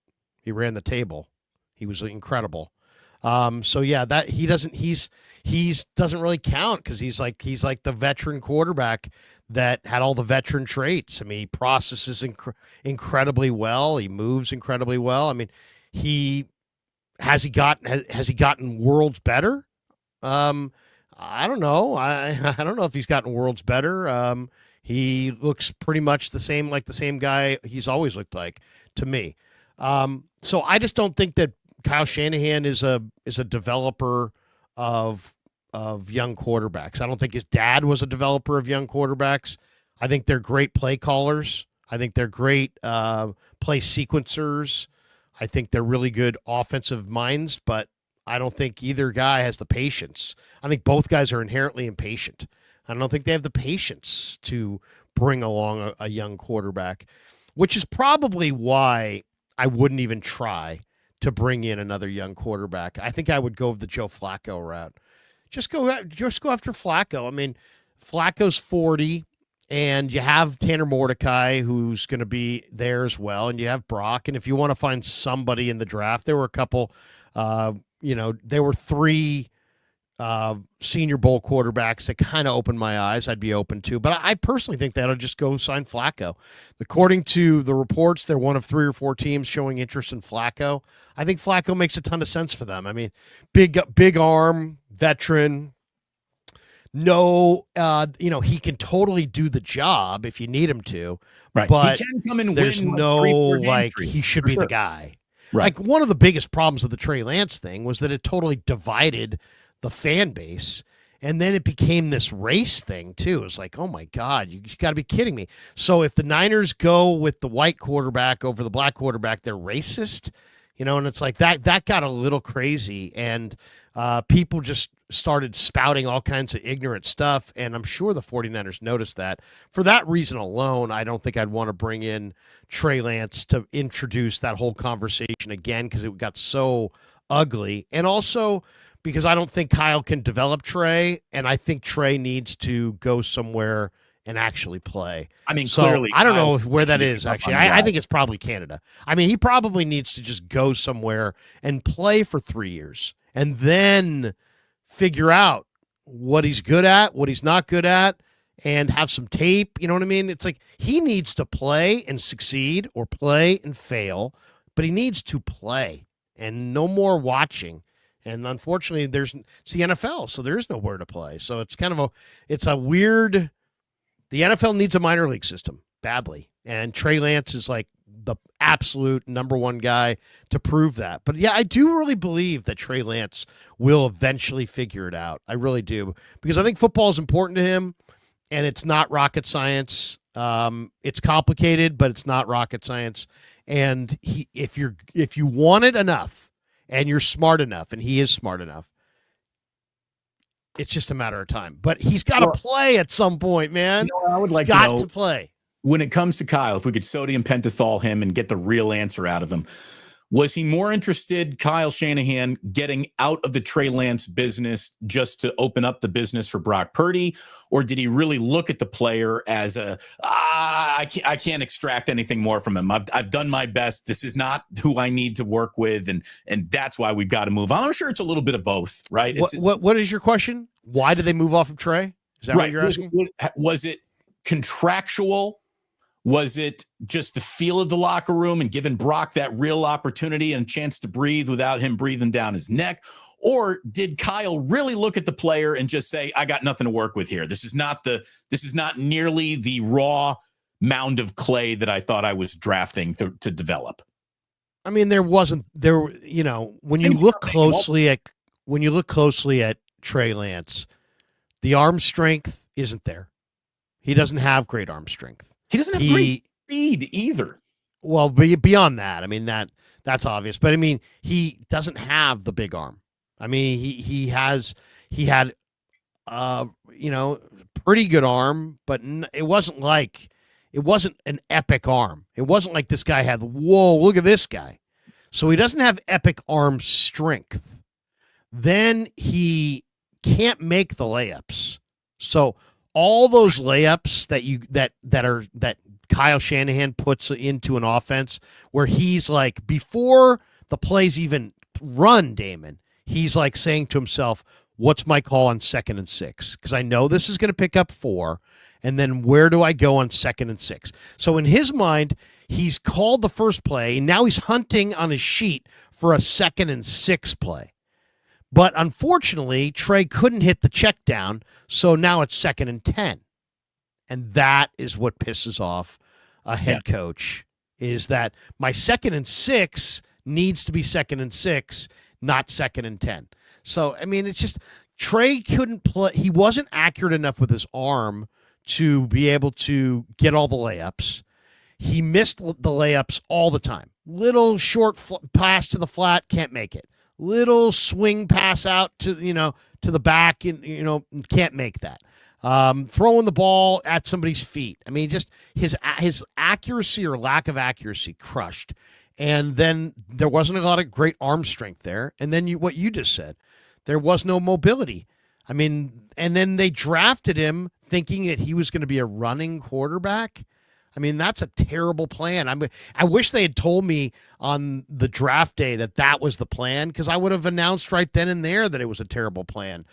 He ran the table. He was incredible. So yeah, that he doesn't really count, because he's like the veteran quarterback that had all the veteran traits. I mean, he processes incredibly well. He moves incredibly well. I mean, has he gotten worlds better? I don't know. I don't know if he's gotten worlds better. He looks pretty much the same guy he's always looked like to me. So I just don't think that Kyle Shanahan is a developer of young quarterbacks. I don't think his dad was a developer of young quarterbacks. I think they're great play callers. I think they're great play sequencers. I think they're really good offensive minds, but I don't think either guy has the patience. I think both guys are inherently impatient. I don't think they have the patience to bring along a young quarterback, which is probably why I wouldn't even try to bring in another young quarterback. I think I would go the Joe Flacco route. Just go after Flacco. I mean, Flacco's 40, and you have Tanner Mordecai, who's going to be there as well, and you have Brock. And if you want to find somebody in the draft, there were a couple. There were 3 Senior Bowl quarterbacks that kind of opened my eyes. I'd be open to, but I personally think that'll just go sign Flacco. According to the reports, they're one of 3 or 4 teams showing interest in Flacco. I think Flacco makes a ton of sense for them. I mean, big arm, veteran. No, he can totally do the job if you need him to. Right. But he can come and there's win no like he should be the guy. Right. Like one of the biggest problems with the Trey Lance thing was that it totally divided the fan base. And then it became this race thing, too. It was like, oh, my God, you got to be kidding me. So if the Niners go with the white quarterback over the black quarterback, they're racist, and it's like that got a little crazy. And people just started spouting all kinds of ignorant stuff. And I'm sure the 49ers noticed that. For that reason alone, I don't think I'd want to bring in Trey Lance to introduce that whole conversation again because it got so ugly. And also because I don't think Kyle can develop Trey, and I think Trey needs to go somewhere and actually play. I mean, so clearly, I don't know where that is, actually. I think it's probably Canada. I mean, he probably needs to just go somewhere and play for 3 years and then figure out what he's good at, what he's not good at, and have some tape. You know what I mean? It's like he needs to play and succeed or play and fail, but he needs to play and no more watching. And unfortunately, it's the NFL, so there's nowhere to play. So it's kind of a weird. The NFL needs a minor league system badly, and Trey Lance is like the absolute number one guy to prove that. But yeah, I do really believe that Trey Lance will eventually figure it out. I really do, because I think football is important to him, and it's not rocket science. It's complicated, but it's not rocket science. And if you want it enough. And you're smart enough, and he is smart enough, it's just a matter of time. But he's got to play at some point, man. I would like to play. When it comes to Kyle, if we could sodium pentothal him and get the real answer out of him, was he more interested, Kyle Shanahan, getting out of the Trey Lance business just to open up the business for Brock Purdy? Or did he really look at the player as I can't extract anything more from him. I've done my best. This is not who I need to work with. And that's why we've got to move on. I'm sure it's a little bit of both, right? What is your question? Why did they move off of Trey? Is that what you're asking? Was it contractual? Was it just the feel of the locker room and giving Brock that real opportunity and chance to breathe without him breathing down his neck? Or did Kyle really look at the player and just say, I got nothing to work with here. This is not nearly the raw mound of clay that I thought I was drafting to develop. I mean, when you look closely at Trey Lance, the arm strength isn't there. He doesn't have great arm strength. He doesn't have great speed either. Well, beyond that, I mean, that's obvious. But I mean, he doesn't have the big arm. I mean, he had pretty good arm, but it wasn't an epic arm. It wasn't like this guy had, whoa, look at this guy. So he doesn't have epic arm strength. Then he can't make the layups. So all those layups that Kyle Shanahan puts into an offense where he's like, before the plays even run, Damon, he's like saying to himself, what's my call on 2nd and 6? Because I know this is going to pick up 4. And then where do I go on 2nd and 6? So in his mind, he's called the first play. And now he's hunting on his sheet for a 2nd and 6 play. But unfortunately, Trey couldn't hit the check down. So now it's 2nd and 10. And that is what pisses off a head coach, is that my 2nd and 6 needs to be 2nd and 6, not 2nd and 10. So, I mean, it's just Trey couldn't play. He wasn't accurate enough with his arm to be able to get all the layups. He missed the layups all the time. Little short pass to the flat, can't make it. Little swing pass out to the back, and can't make that. Throwing the ball at somebody's feet. I mean, just his accuracy or lack of accuracy crushed. And then there wasn't a lot of great arm strength there. And then what you just said, there was no mobility. I mean, and then they drafted him thinking that he was going to be a running quarterback. I mean, that's a terrible plan. I wish they had told me on the draft day that was the plan, because I would have announced right then and there that it was a terrible plan.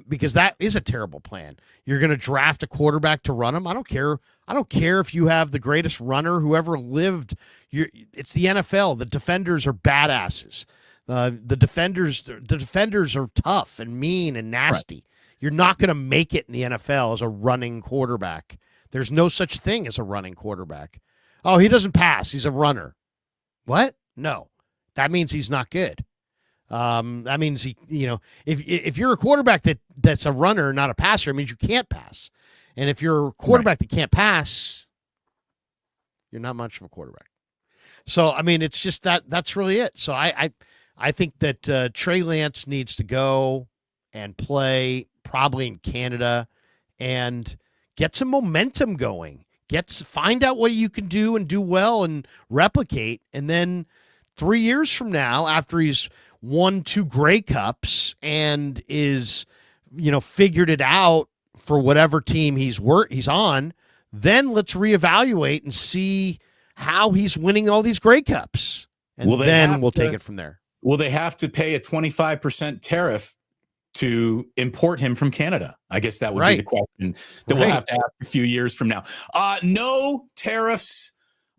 Because that is a terrible plan. You're going to draft a quarterback to run him. I don't care. I don't care if you have the greatest runner who ever lived. It's the NFL. The defenders are badasses. The defenders are tough and mean and nasty. Right. You're not going to make it in the NFL as a running quarterback. There's no such thing as a running quarterback. Oh, he doesn't pass. He's a runner. What? No. That means he's not good. That means if you're a quarterback that's a runner, not a passer, it means you can't pass. And if you're a quarterback that can't pass, you're not much of a quarterback. So, I mean, it's just that's really it. So I think that Trey Lance needs to go and play probably in Canada and get some momentum going. Find out what you can do and do well and replicate. And then 3 years from now, after he's won 2 Grey Cups and is, figured it out for whatever team he's on, then let's reevaluate and see how he's winning all these Grey Cups. And then we'll take it from there. Will they have to pay a 25% tariff to import him from Canada? I guess that would be the question that we'll have to ask a few years from now. No tariffs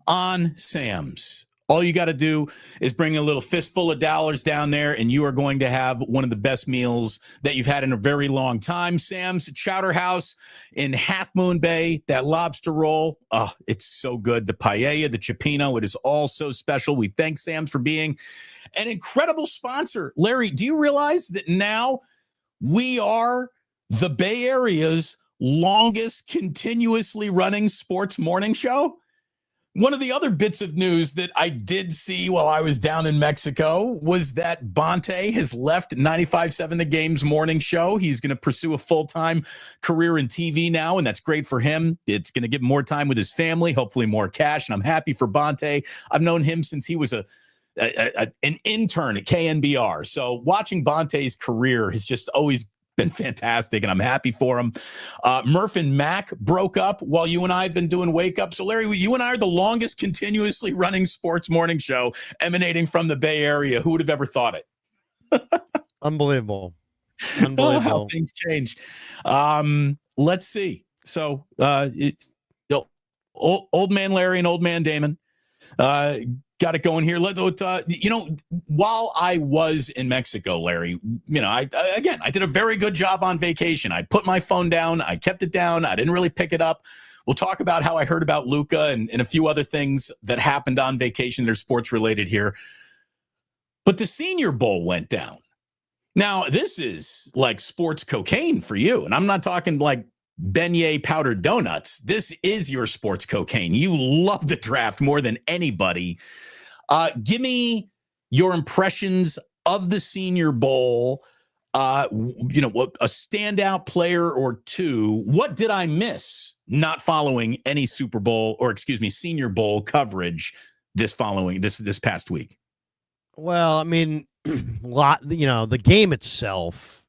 on Sam's. All you got to do is bring a little fistful of dollars down there, and you are going to have one of the best meals that you've had in a very long time. Sam's Chowder House in Half Moon Bay, that lobster roll. Oh, it's so good. The paella, the cioppino, it is all so special. We thank Sam's for being an incredible sponsor. Larry, do you realize that now we are the Bay Area's longest continuously running sports morning show? One of the other bits of news that I did see while I was down in Mexico was that Bonte has left 95.7 The Game's morning show. He's going to pursue a full-time career in TV now, and that's great for him. It's going to give more time with his family, hopefully more cash, and I'm happy for Bonte. I've known him since he was an intern at KNBR. So watching Bonte's career has just always been fantastic, and I'm happy for him. Murph and Mac broke up while you and I have been doing Wake Up. So, Larry, you and I are the longest continuously running sports morning show emanating from the Bay Area. Who would have ever thought it? Unbelievable. Oh, how things change. Let's see. So, old man Larry and old man Damon got it going here. While I was in Mexico, Larry, I did a very good job on vacation. I put my phone down. I kept it down. I didn't really pick it up. We'll talk about how I heard about Luka and a few other things that happened on vacation. They're sports related here. But the Senior Bowl went down. Now, this is like sports cocaine for you. And I'm not talking like beignet powdered donuts. This is your sports cocaine. You love the draft more than anybody. Give me your impressions of the Senior Bowl. A standout player or two. What did I miss not following any Senior Bowl coverage this past week? Well, I mean, the game itself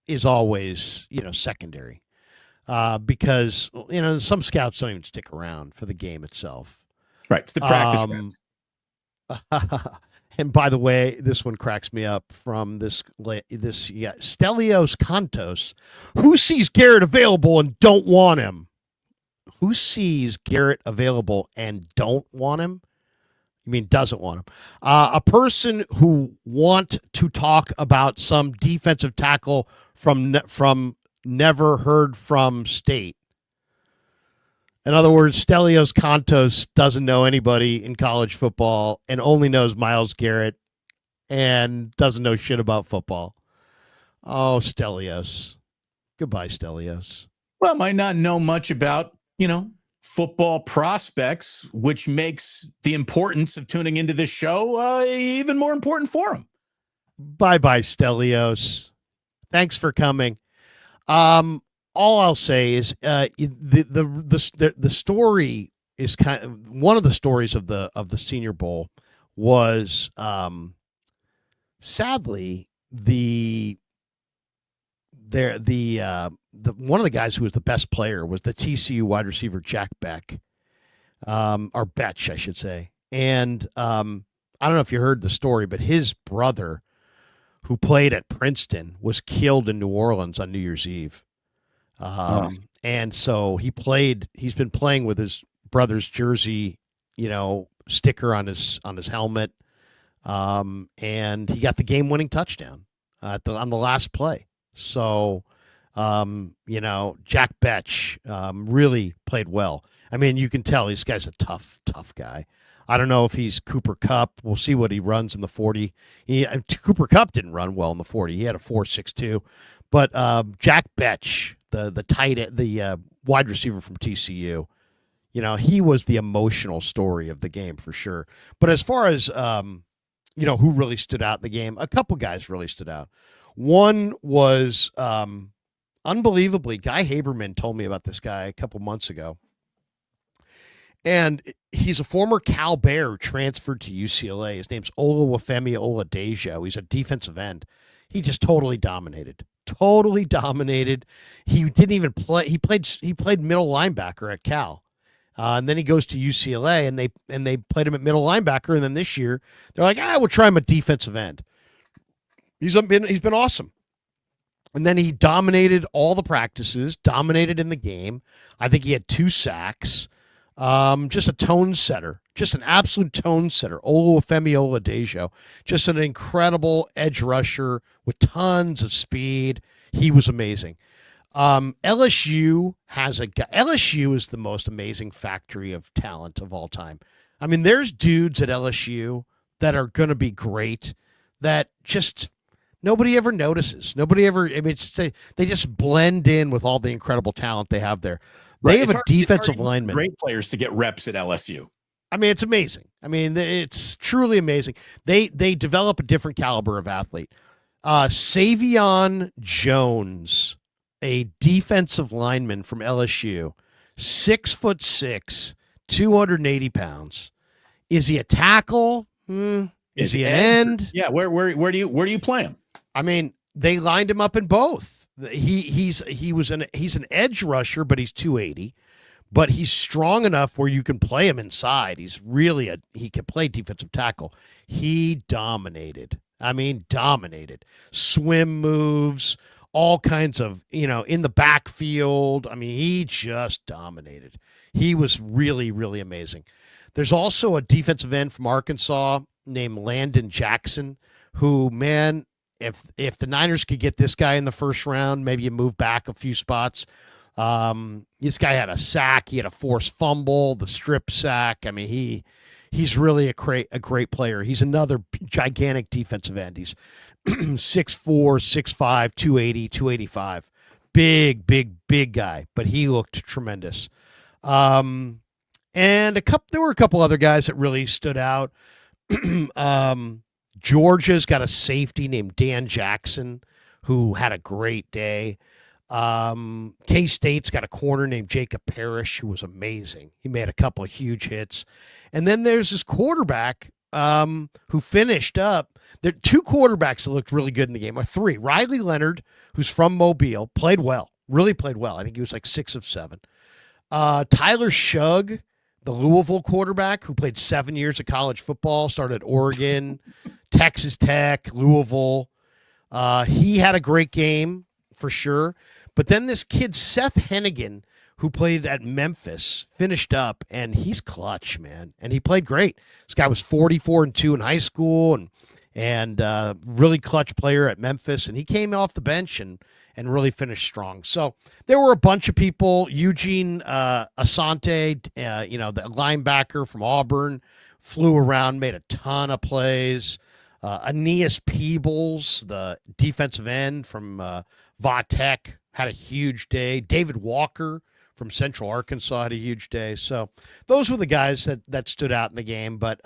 is always, secondary because, some scouts don't even stick around for the game itself. Right. It's the practice. And by the way, this one cracks me up from Stelios Kantos. Who sees Garrett available and don't want him? Who sees Garrett available and don't want him? You mean doesn't want him? A person who want to talk about some defensive tackle from never heard from state. In other words, Stelios Kantos doesn't know anybody in college football and only knows Myles Garrett and doesn't know shit about football. Oh, Stelios. Goodbye, Stelios. Well, might not know much about, football prospects, which makes the importance of tuning into this show even more important for him. Bye-bye, Stelios. Thanks for coming. All I'll say is the story is kind of one of the stories of the Senior Bowl was sadly the one of the guys who was the best player was the TCU wide receiver Jack Beck, or Betch, I should say. And I don't know if you heard the story, but his brother, who played at Princeton, was killed in New Orleans on New Year's Eve. And so he's been playing with his brother's jersey, sticker on his helmet. And he got the game-winning touchdown on the last play. So, Jack Betch really played well. I mean, you can tell this guy's a tough guy. I don't know if he's Cooper Kupp. We'll see what he runs in the 40. Cooper Kupp didn't run well in the 40. He had a 4.62. But Jack Betch, the wide receiver from TCU, he was the emotional story of the game for sure. But as far as who really stood out in the game, a couple guys really stood out. One was unbelievably, Guy Haberman told me about this guy a couple months ago. And he's a former Cal Bear who transferred to UCLA. His name's Olawufemi Oladejo. He's a defensive end. He just totally dominated. He didn't even play. He played middle linebacker at Cal. And then he goes to UCLA, and they played him at middle linebacker. And then this year, they're like, we'll try him at defensive end. He's been awesome. And then he dominated all the practices, dominated in the game. I think he had 2 sacks. Just a tone setter, just an absolute tone setter. Olawufemi Oladejo, just an incredible edge rusher with tons of speed. He was amazing. LSU is the most amazing factory of talent of all time. I mean, there's dudes at LSU that are going to be great that just nobody ever notices. They just blend in with all the incredible talent they have there. They have a defensive lineman. Great players to get reps at LSU. I mean, it's amazing. I mean, it's truly amazing. They develop a different caliber of athlete. Savion Jones, a defensive lineman from LSU, 6'6", 280 pounds. Is he a tackle? Is he an end? Yeah. Where do you play him? I mean, they lined him up in both. He's an edge rusher, but he's 280. But he's strong enough where you can play him inside. He can play defensive tackle. He dominated. I mean, dominated. Swim moves, all kinds of, in the backfield. I mean, he just dominated. He was really, really amazing. There's also a defensive end from Arkansas named Landon Jackson, who, man, if the Niners could get this guy in the first round, maybe you move back a few spots. This guy had a sack. He had a forced fumble, the strip sack. I mean, he's really a great player. He's another gigantic defensive end. He's 6'4", 6'5", 280, 285. Big guy, but he looked tremendous. And there were a couple other guys that really stood out. Georgia's got a safety named Dan Jackson who had a great day. K-State's got a corner named Jacob Parrish who was amazing. He made a couple of huge hits. And then there's this quarterback who finished up. There are 2 quarterbacks that looked really good in the game, or 3. Riley Leonard, who's from Mobile, really played well. I think he was like 6 of 7. Tyler Shugg, the Louisville quarterback who played 7 years of college football, started at Oregon, Texas Tech, Louisville. He had a great game for sure. But then this kid, Seth Hennigan, who played at Memphis, finished up, and he's clutch, man. And he played great. This guy was 44-2 in high school and really clutch player at Memphis. And he came off the bench and really finished strong. So there were a bunch of people. Eugene Asante, the linebacker from Auburn, flew around, made a ton of plays. Aeneas Peebles, the defensive end from Va-Tech, had a huge day. David Walker from Central Arkansas had a huge day. So those were the guys that stood out in the game. But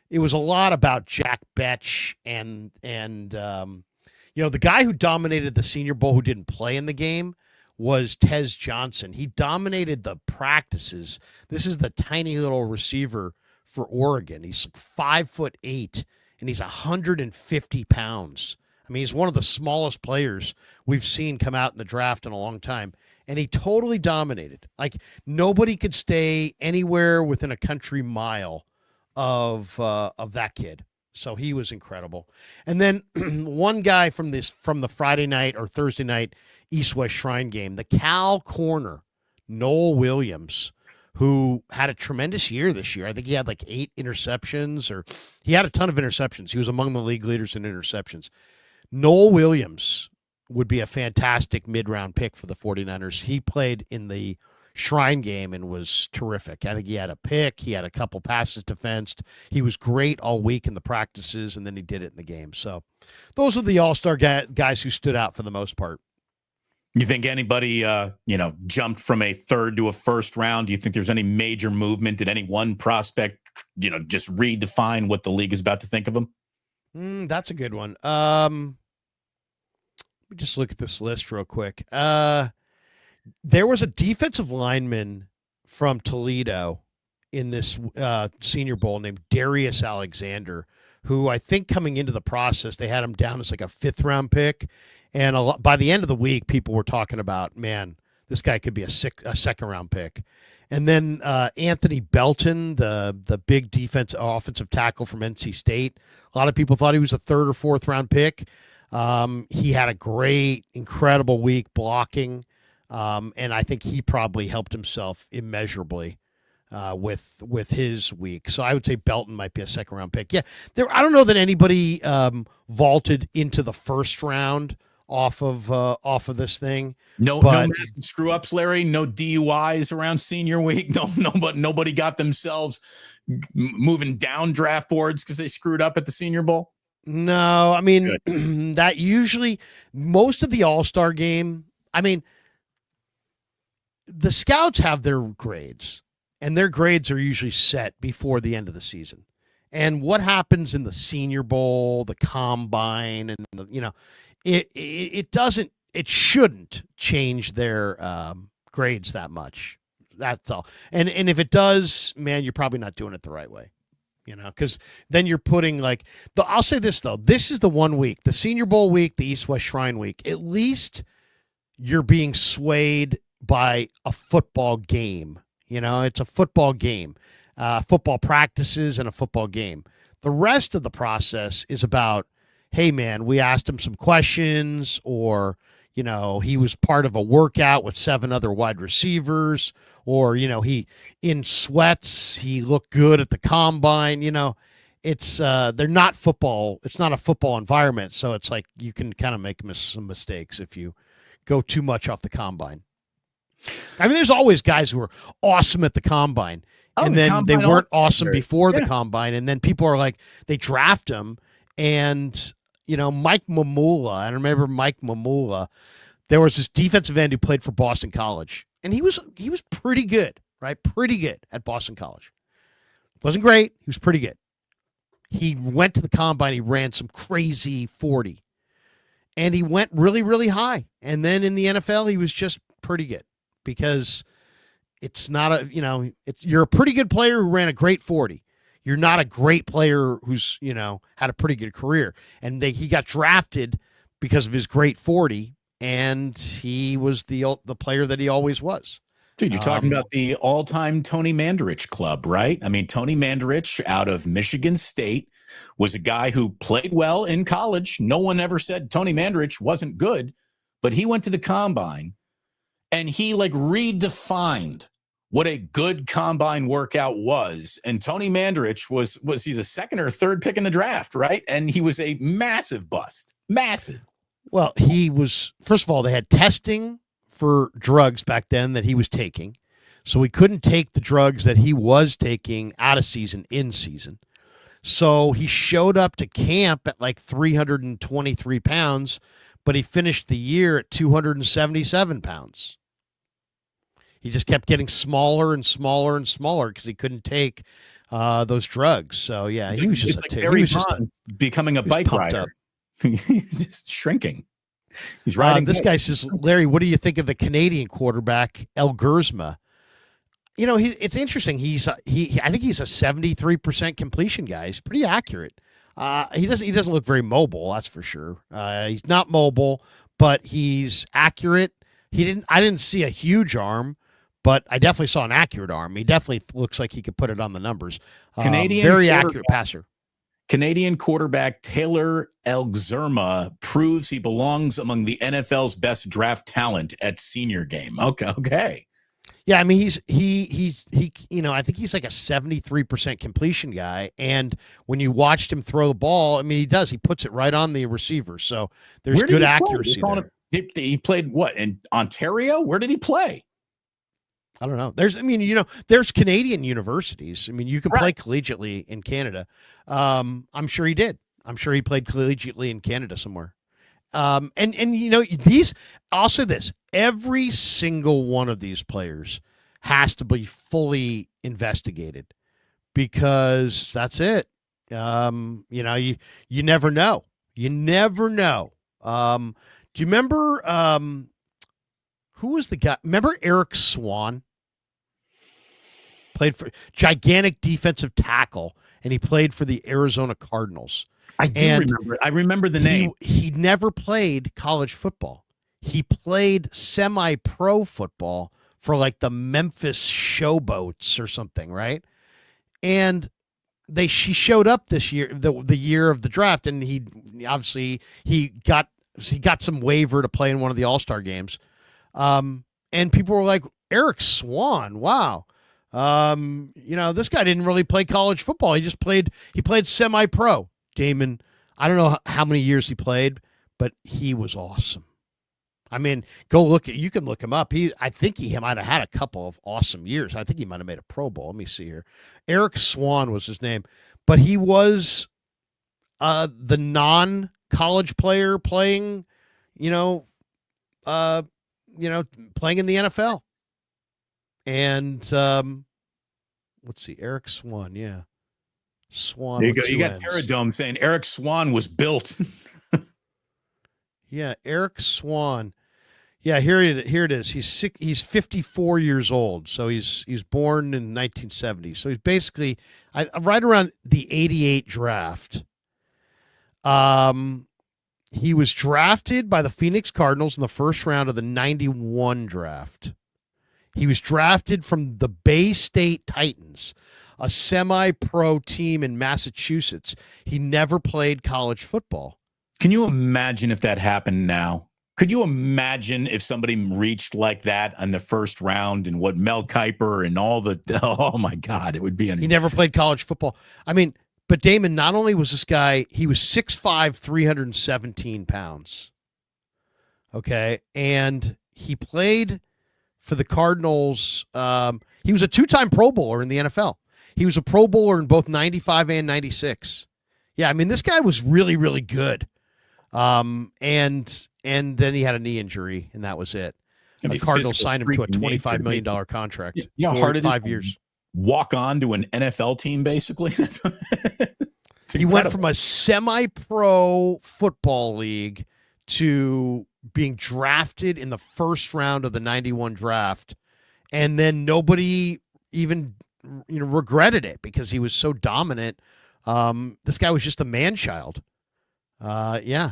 it was a lot about Jack Betch and the guy who dominated the Senior Bowl who didn't play in the game was Tez Johnson. He dominated the practices. This is the tiny little receiver for Oregon. He's like 5'8", and he's 150 pounds. I mean, he's one of the smallest players we've seen come out in the draft in a long time. And he totally dominated. Like, nobody could stay anywhere within a country mile of that kid. So he was incredible. And then one guy from the Friday night or Thursday night East-West Shrine game, the Cal corner, Noel Williams, who had a tremendous year this year. I think he had like 8 interceptions, or he had a ton of interceptions. He was among the league leaders in interceptions. Noel Williams would be a fantastic mid-round pick for the 49ers. He played in the Shrine game and was terrific. I think he had a pick. He had a couple passes defensed. He was great all week in the practices, and then he did it in the game. So those are the all-star guys who stood out for the most part. You think anybody, jumped from a third to a first round? Do you think there's any major movement? Did any one prospect, just redefine what the league is about to think of them? That's a good one. Let me just look at this list real quick. There was a defensive lineman from Toledo in this Senior Bowl named Darius Alexander, who I think coming into the process, they had him down as like a 5th-round pick. And by the end of the week, people were talking about, man, this guy could be a 2nd-round pick. And then Anthony Belton, the big offensive tackle from NC State, a lot of people thought he was a 3rd or 4th-round pick. He had a great, incredible week blocking. And I think he probably helped himself immeasurably with his week. So I would say Belton might be a 2nd-round pick. Yeah, I don't know that anybody vaulted into the 1st round off of this thing. No massive screw ups, Larry. No DUIs around senior week. Nobody got themselves moving down draft boards because they screwed up at the Senior Bowl. No, I mean that usually most of the All-Star game. I mean, the scouts have their grades, and their grades are usually set before the end of the season. And what happens in the Senior Bowl, the Combine, and it shouldn't change their grades that much. That's all. And if it does, man, you're probably not doing it the right way. Because then you're putting I'll say this though, this is the one week, the Senior Bowl week, the East-West Shrine week. At least you're being swayed by a football game. It's a football game, football practices and a football game. The rest of the process is about, hey man, we asked him some questions, or, he was part of a workout with 7 other wide receivers, or, he in sweats, he looked good at the Combine. It's they're not football. It's not a football environment. So it's like you can kind of make some mistakes if you go too much off the Combine. I mean, there's always guys who are awesome at the Combine, and then they weren't awesome before the Combine, and then people are like, they draft them, and Mike Mamula. I remember Mike Mamula. There was this defensive end who played for Boston College, and he was pretty good, right? Pretty good at Boston College. Wasn't great. He was pretty good. He went to the Combine. He ran some crazy 40, and he went really, really high. And then in the NFL, he was just pretty good. Because it's not you're a pretty good player who ran a great 40. You're not a great player who's, had a pretty good career. And he got drafted because of his great 40, and he was the player that he always was. Dude, you're talking about the all-time Tony Mandarich club, right? I mean, Tony Mandarich out of Michigan State was a guy who played well in college. No one ever said Tony Mandarich wasn't good, but he went to the Combine. And he redefined what a good Combine workout was. And Tony Mandarich was he the 2nd or 3rd pick in the draft, right? And he was a massive bust. Massive. Well, he was, first of all, they had testing for drugs back then that he was taking. So he couldn't take the drugs that he was taking out of season, in season. So he showed up to camp at 323 pounds, but he finished the year at 277 pounds. He just kept getting smaller and smaller and smaller because he couldn't take those drugs. So yeah, he was just becoming a bike rider. He's just shrinking. He's riding. This guy says, Larry, what do you think of the Canadian quarterback El Gersma? You know, it's interesting. I think he's a 73% completion guy. He's pretty accurate. He doesn't look very mobile, that's for sure. He's not mobile, but he's accurate. I didn't see a huge arm, but I definitely saw an accurate arm. He definitely looks like he could put it on the numbers. Very accurate passer. Canadian quarterback Taylor Elgzerma proves he belongs among the NFL's best draft talent at senior game. Okay. Yeah, I mean he's you know, I think he's like a 73% completion guy, and when you watched him throw the ball, I mean he puts it right on the receiver. So there's good accuracy there. He played what, in Ontario? Where did he play? I don't know. There's Canadian universities. I mean, you can play collegiately in Canada. I'm sure he did. I'm sure he played collegiately in Canada somewhere. And you know, I'll say this, every single one of these players has to be fully investigated because that's it. You know, you never know. You never know. Do you remember, who was the guy? Remember Eric Swan? Played for gigantic defensive tackle, and he played for the Arizona Cardinals. I remember. I remember the name. He never played college football. He played semi-pro football for like the Memphis Showboats or something, right? And she showed up this year, the year of the draft, and he got some waiver to play in one of the All-Star games. And people were like, Eric Swan, wow. You know, this guy didn't really play college football. He played semi-pro. Damon, I don't know how many years he played, but he was awesome. I mean, you can look him up. I think he might have had a couple of awesome years. I think he might have made a Pro Bowl. Let me see here. Eric Swan was his name, but he was the non-college player playing, playing in the NFL. And let's see, Eric Swan, yeah. Swan. There you go. You got Terradome saying Eric Swan was built. Yeah, Eric Swan. Yeah, here it is. He's 54 years old, so he's born in 1970. So he's basically right around the 88 draft. He was drafted by the Phoenix Cardinals in the first round of the 91 draft. He was drafted from the Bay State Titans, a semi-pro team in Massachusetts. He never played college football. Can you imagine if that happened now? Could you imagine if somebody reached like that in the first round and what Mel Kiper and all the, oh my God, it would be. He never played college football. I mean, but Damon, not only was this guy, he was 6'5", 317 pounds. Okay. And he played for the Cardinals. He was a two-time Pro Bowler in the NFL. He was a Pro Bowler in both 95 and 96. Yeah, I mean, this guy was really, really good. And then he had a knee injury, and that was it. The Cardinals signed him to a $25 million contract. You know how hard it is 5 years. Walk on to an NFL team, basically. He went from a semi-pro football league to being drafted in the first round of the 91 draft, and then nobody even regretted it because he was so dominant. This guy was just a man-child. Yeah,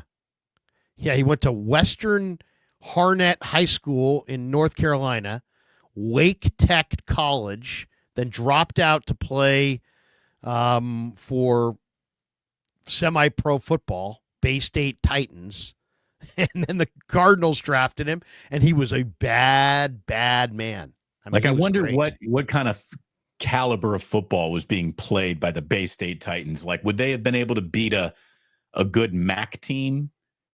he went to Western Harnett High School in North Carolina, Wake Tech College, then dropped out to play for semi-pro football, Bay State Titans, and then the Cardinals drafted him, and he was a bad, bad man. I wonder what kind of caliber of football was being played by the Bay State Titans. Like, would they have been able to beat a good MAC team?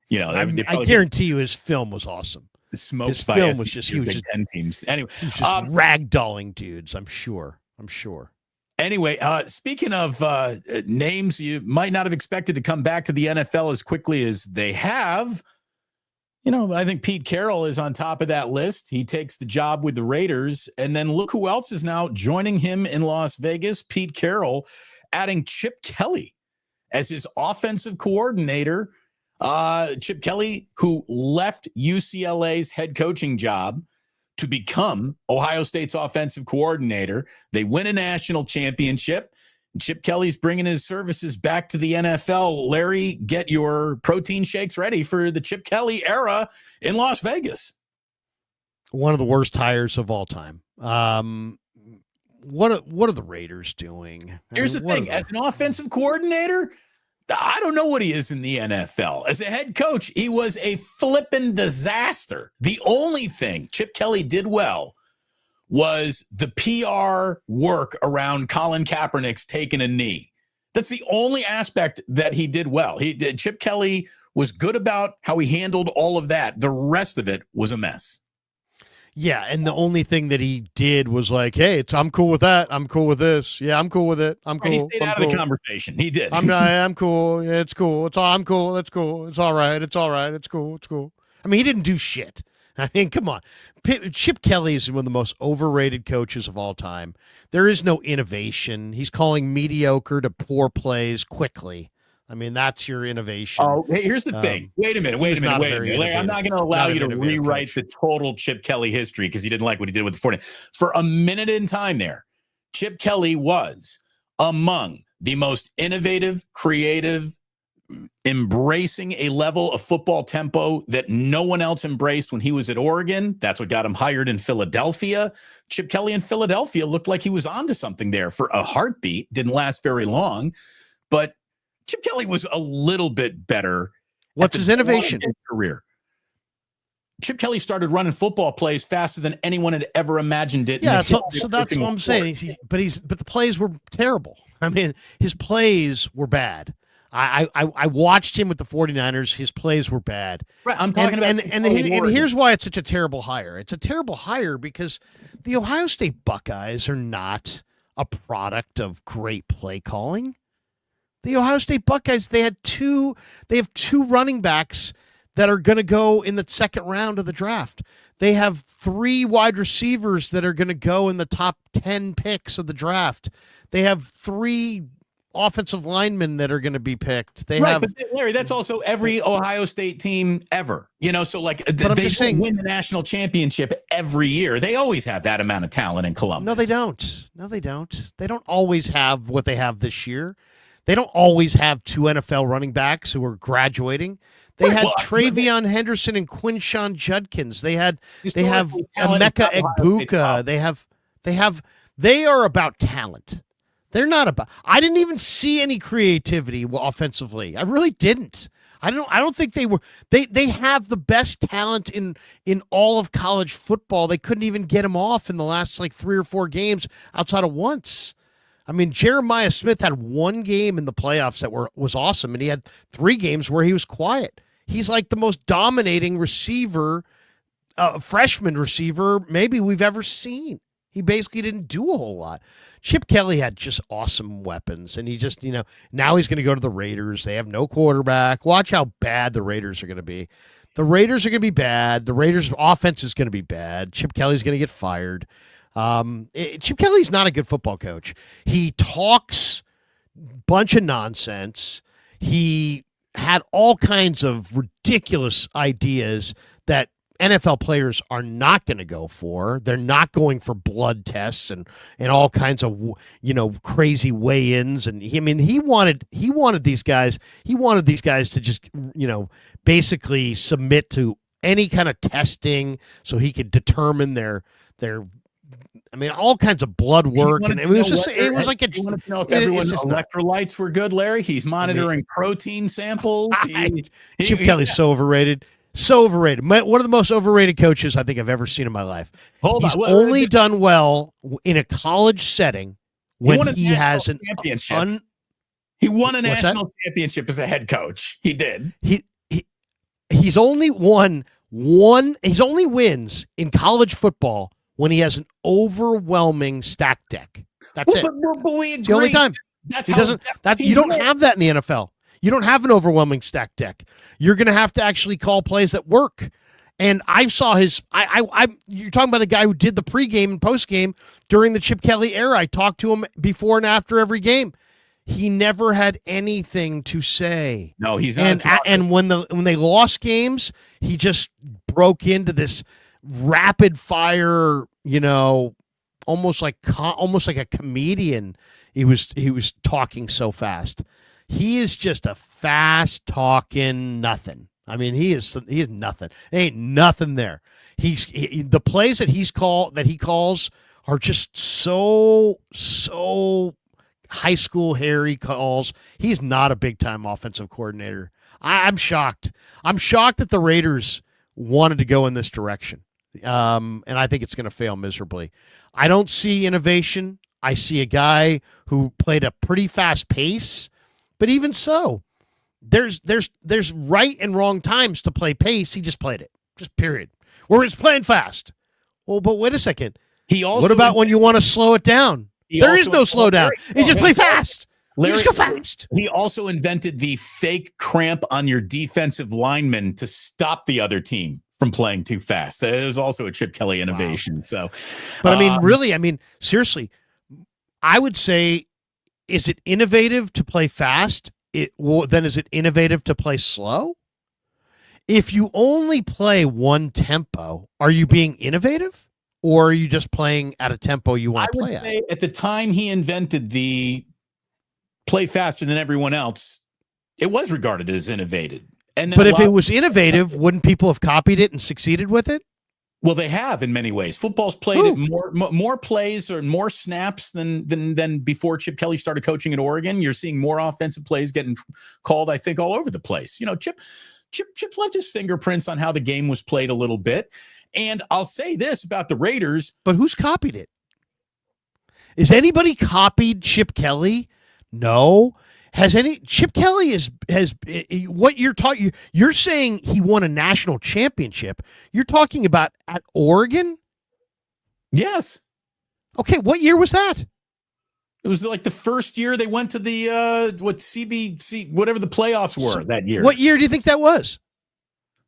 You know, I guarantee you his film was awesome. His film was just, he was Big just Ten teams. Anyway, he was just ragdolling dudes. I'm sure. Anyway, speaking of names you might not have expected to come back to the NFL as quickly as they have, I think Pete Carroll is on top of that list. He takes the job with the Raiders. And then look who else is now joining him in Las Vegas. Pete Carroll adding Chip Kelly as his offensive coordinator. Chip Kelly, who left UCLA's head coaching job to become Ohio State's offensive coordinator. They win a national championship. Chip Kelly's bringing his services back to the NFL. Larry, get your protein shakes ready for the Chip Kelly era in Las Vegas. One of the worst hires of all time. What are the Raiders doing? Here's the thing. As an offensive coordinator, I don't know what he is in the NFL. As a head coach, he was a flippin' disaster. The only thing Chip Kelly did well was the PR work around Colin Kaepernick's taking a knee. That's the only aspect that he did well. Chip Kelly was good about how he handled all of that. The rest of it was a mess. Yeah, and the only thing that he did was like, hey, I'm cool with that. I'm cool with this. Yeah, I'm cool with it. I'm cool. He stayed out of the conversation. He did. I'm cool. Yeah, it's cool. I'm cool. That's cool. It's all right. It's all right. It's cool. It's cool. I mean, he didn't do shit. I mean, come on. Chip Kelly is one of the most overrated coaches of all time. There is no innovation. He's calling mediocre to poor plays quickly. I mean, that's your innovation. Oh, hey, here's the thing. Wait a minute. Larry, I'm not going to allow you to rewrite the total Chip Kelly history because you didn't like what he did with the 49ers. For a minute in time there, Chip Kelly was among the most innovative, creative, embracing a level of football tempo that no one else embraced when he was at Oregon. That's what got him hired in Philadelphia. Chip Kelly in Philadelphia looked like he was onto something there for a heartbeat. Didn't last very long, but Chip Kelly was a little bit better. What's his innovation? His career. Chip Kelly started running football plays faster than anyone had ever imagined it. Yeah, so that's what I'm saying. But the plays were terrible. I mean, his plays were bad. I watched him with the 49ers. His plays were bad. Right, I'm talking about and here's why it's such a terrible hire. It's a terrible hire because the Ohio State Buckeyes are not a product of great play calling. The Ohio State Buckeyes, they have two running backs that are going to go in the second round of the draft. They have 3 wide receivers that are going to go in the top 10 picks of the draft. They have 3 offensive linemen that are going to be picked. They have, but Larry, that's also every Ohio State team ever. So like they win the national championship every year. They always have that amount of talent in Columbus. No, they don't. They don't always have what they have this year. They don't always have 2 NFL running backs who are graduating. They had Travion Henderson and Quinshon Judkins. They have Emeka Egbuka. They are about talent. They're not about. I didn't even see any creativity offensively. I really didn't. I don't think they were. They have the best talent in all of college football. They couldn't even get him off in the last 3 or 4 games outside of once. I mean, Jeremiah Smith had 1 game in the playoffs that was awesome, and he had 3 games where he was quiet. He's like the most dominating receiver, freshman receiver maybe we've ever seen. He basically didn't do a whole lot. Chip Kelly had just awesome weapons, and he just, now he's going to go to the Raiders. They have no quarterback. Watch how bad the Raiders are going to be. The Raiders are going to be bad. The Raiders' offense is going to be bad. Chip Kelly's going to get fired. Chip Kelly's not a good football coach. He talks bunch of nonsense. He had all kinds of ridiculous ideas that NFL players are not going to go for. They're not going for blood tests and all kinds of crazy weigh-ins. And he wanted these guys. He wanted these guys to just basically submit to any kind of testing so he could determine their. I mean, all kinds of blood work, and it was just. It was like a. You want to know if everyone's electrolytes were good, Larry? He's monitoring protein samples. Chip Kelly's so overrated. So overrated. One of the most overrated coaches I think I've ever seen in my life. He's only done well in a college setting when he has an championship. He won a national championship as a head coach. He did. He's only won one. He's only wins in college football when he has an overwhelming stack deck. That's it. But we agree. The only time. You don't have that in the NFL. You don't have an overwhelming stack deck. You're going to have to actually call plays that work. And I saw his. You're talking about a guy who did the pregame and postgame during the Chip Kelly era. I talked to him before and after every game. he never had anything to say. No, he's not. And when they lost games, he just broke into this rapid fire, almost like a comedian. He was talking so fast. He is just a fast talking nothing. I mean, he is nothing. There ain't nothing there. The plays that he calls are just so high school Harry calls. He's not a big time offensive coordinator. I'm shocked. I'm shocked that the Raiders wanted to go in this direction. And I think it's going to fail miserably. I don't see innovation. I see a guy who played a pretty fast pace, but even so, there's right and wrong times to play pace. He just played it. Just period. We're just playing fast. Well, but wait a second. What about when you want to slow it down? There is no slowdown. You just play fast. You just go fast. He also invented the fake cramp on your defensive lineman to stop the other team from playing too fast. It was also a Chip Kelly innovation. Wow. So, but seriously, I would say, is it innovative to play fast? Then is it innovative to play slow? If you only play one tempo, are you being innovative? Or are you just playing at a tempo you want to play at? At the time he invented the play faster than everyone else, it was regarded as innovative. But if it was innovative, wouldn't people have copied it and succeeded with it? Well, they have in many ways. Football's played it more plays or more snaps than before Chip Kelly started coaching at Oregon. You're seeing more offensive plays getting called, I think, all over the place. Chip left his fingerprints on how the game was played a little bit. And I'll say this about the Raiders. But who's copied it? Is anybody copied Chip Kelly? No. Chip Kelly has what you're talking? You're saying he won a national championship. You're talking about at Oregon? Yes. Okay, what year was that? It was like the first year they went to the CBC, whatever the playoffs were that year. What year do you think that was?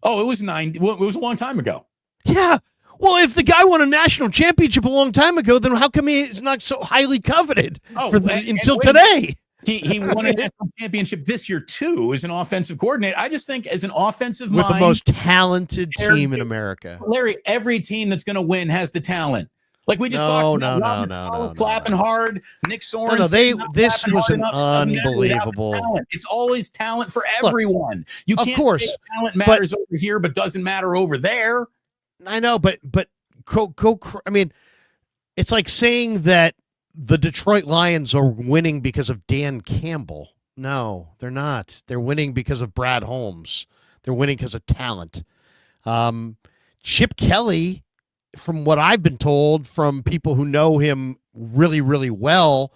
Oh, it was it was a long time ago. Yeah. Well, if the guy won a national championship a long time ago, then how come he's not so highly coveted until today? He won a national championship this year, too, as an offensive coordinator. I just think as an offensive mind. With the most talented team in America. Larry, every team that's going to win has the talent. Like we just talked about Robert clapping hard, Nick Sorensen. This was an unbelievable. It's always talent for everyone. You can't say talent matters over here, but doesn't matter over there. I know, but I mean, it's like saying that the Detroit Lions are winning because of Dan Campbell. No, they're not. They're winning because of Brad Holmes. They're winning because of talent. Chip Kelly, from what I've been told from people who know him really, really well,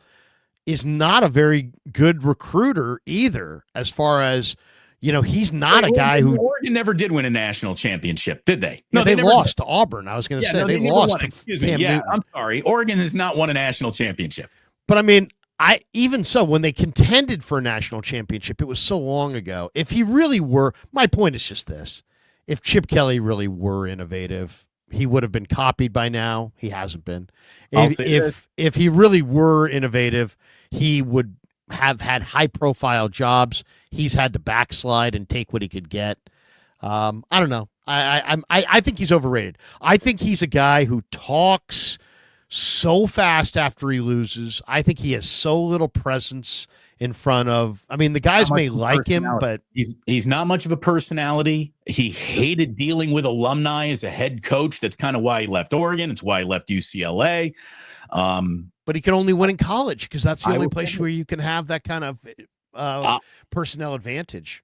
is not a very good recruiter either, as far as, he's not a guy who... Oregon never did win a national championship, did they? No, they lost to Auburn. I was going to say they lost to Cam Newton. I'm sorry. Oregon has not won a national championship. But I mean, even so, when they contended for a national championship, it was so long ago. If he really were... My point is just this. If Chip Kelly really were innovative, he would have been copied by now. He hasn't been. If he really were innovative, he would have had high-profile jobs. He's had to backslide and take what he could get. I don't know. I think he's overrated. I think he's a guy who talks so fast after he loses. I think he has so little presence in front of. I mean, the guys may like him, but he's not much of a personality. He hated dealing with alumni as a head coach. That's kind of why he left Oregon. It's why he left UCLA. But he can only win in college because that's the only place where you can have that kind of personnel advantage.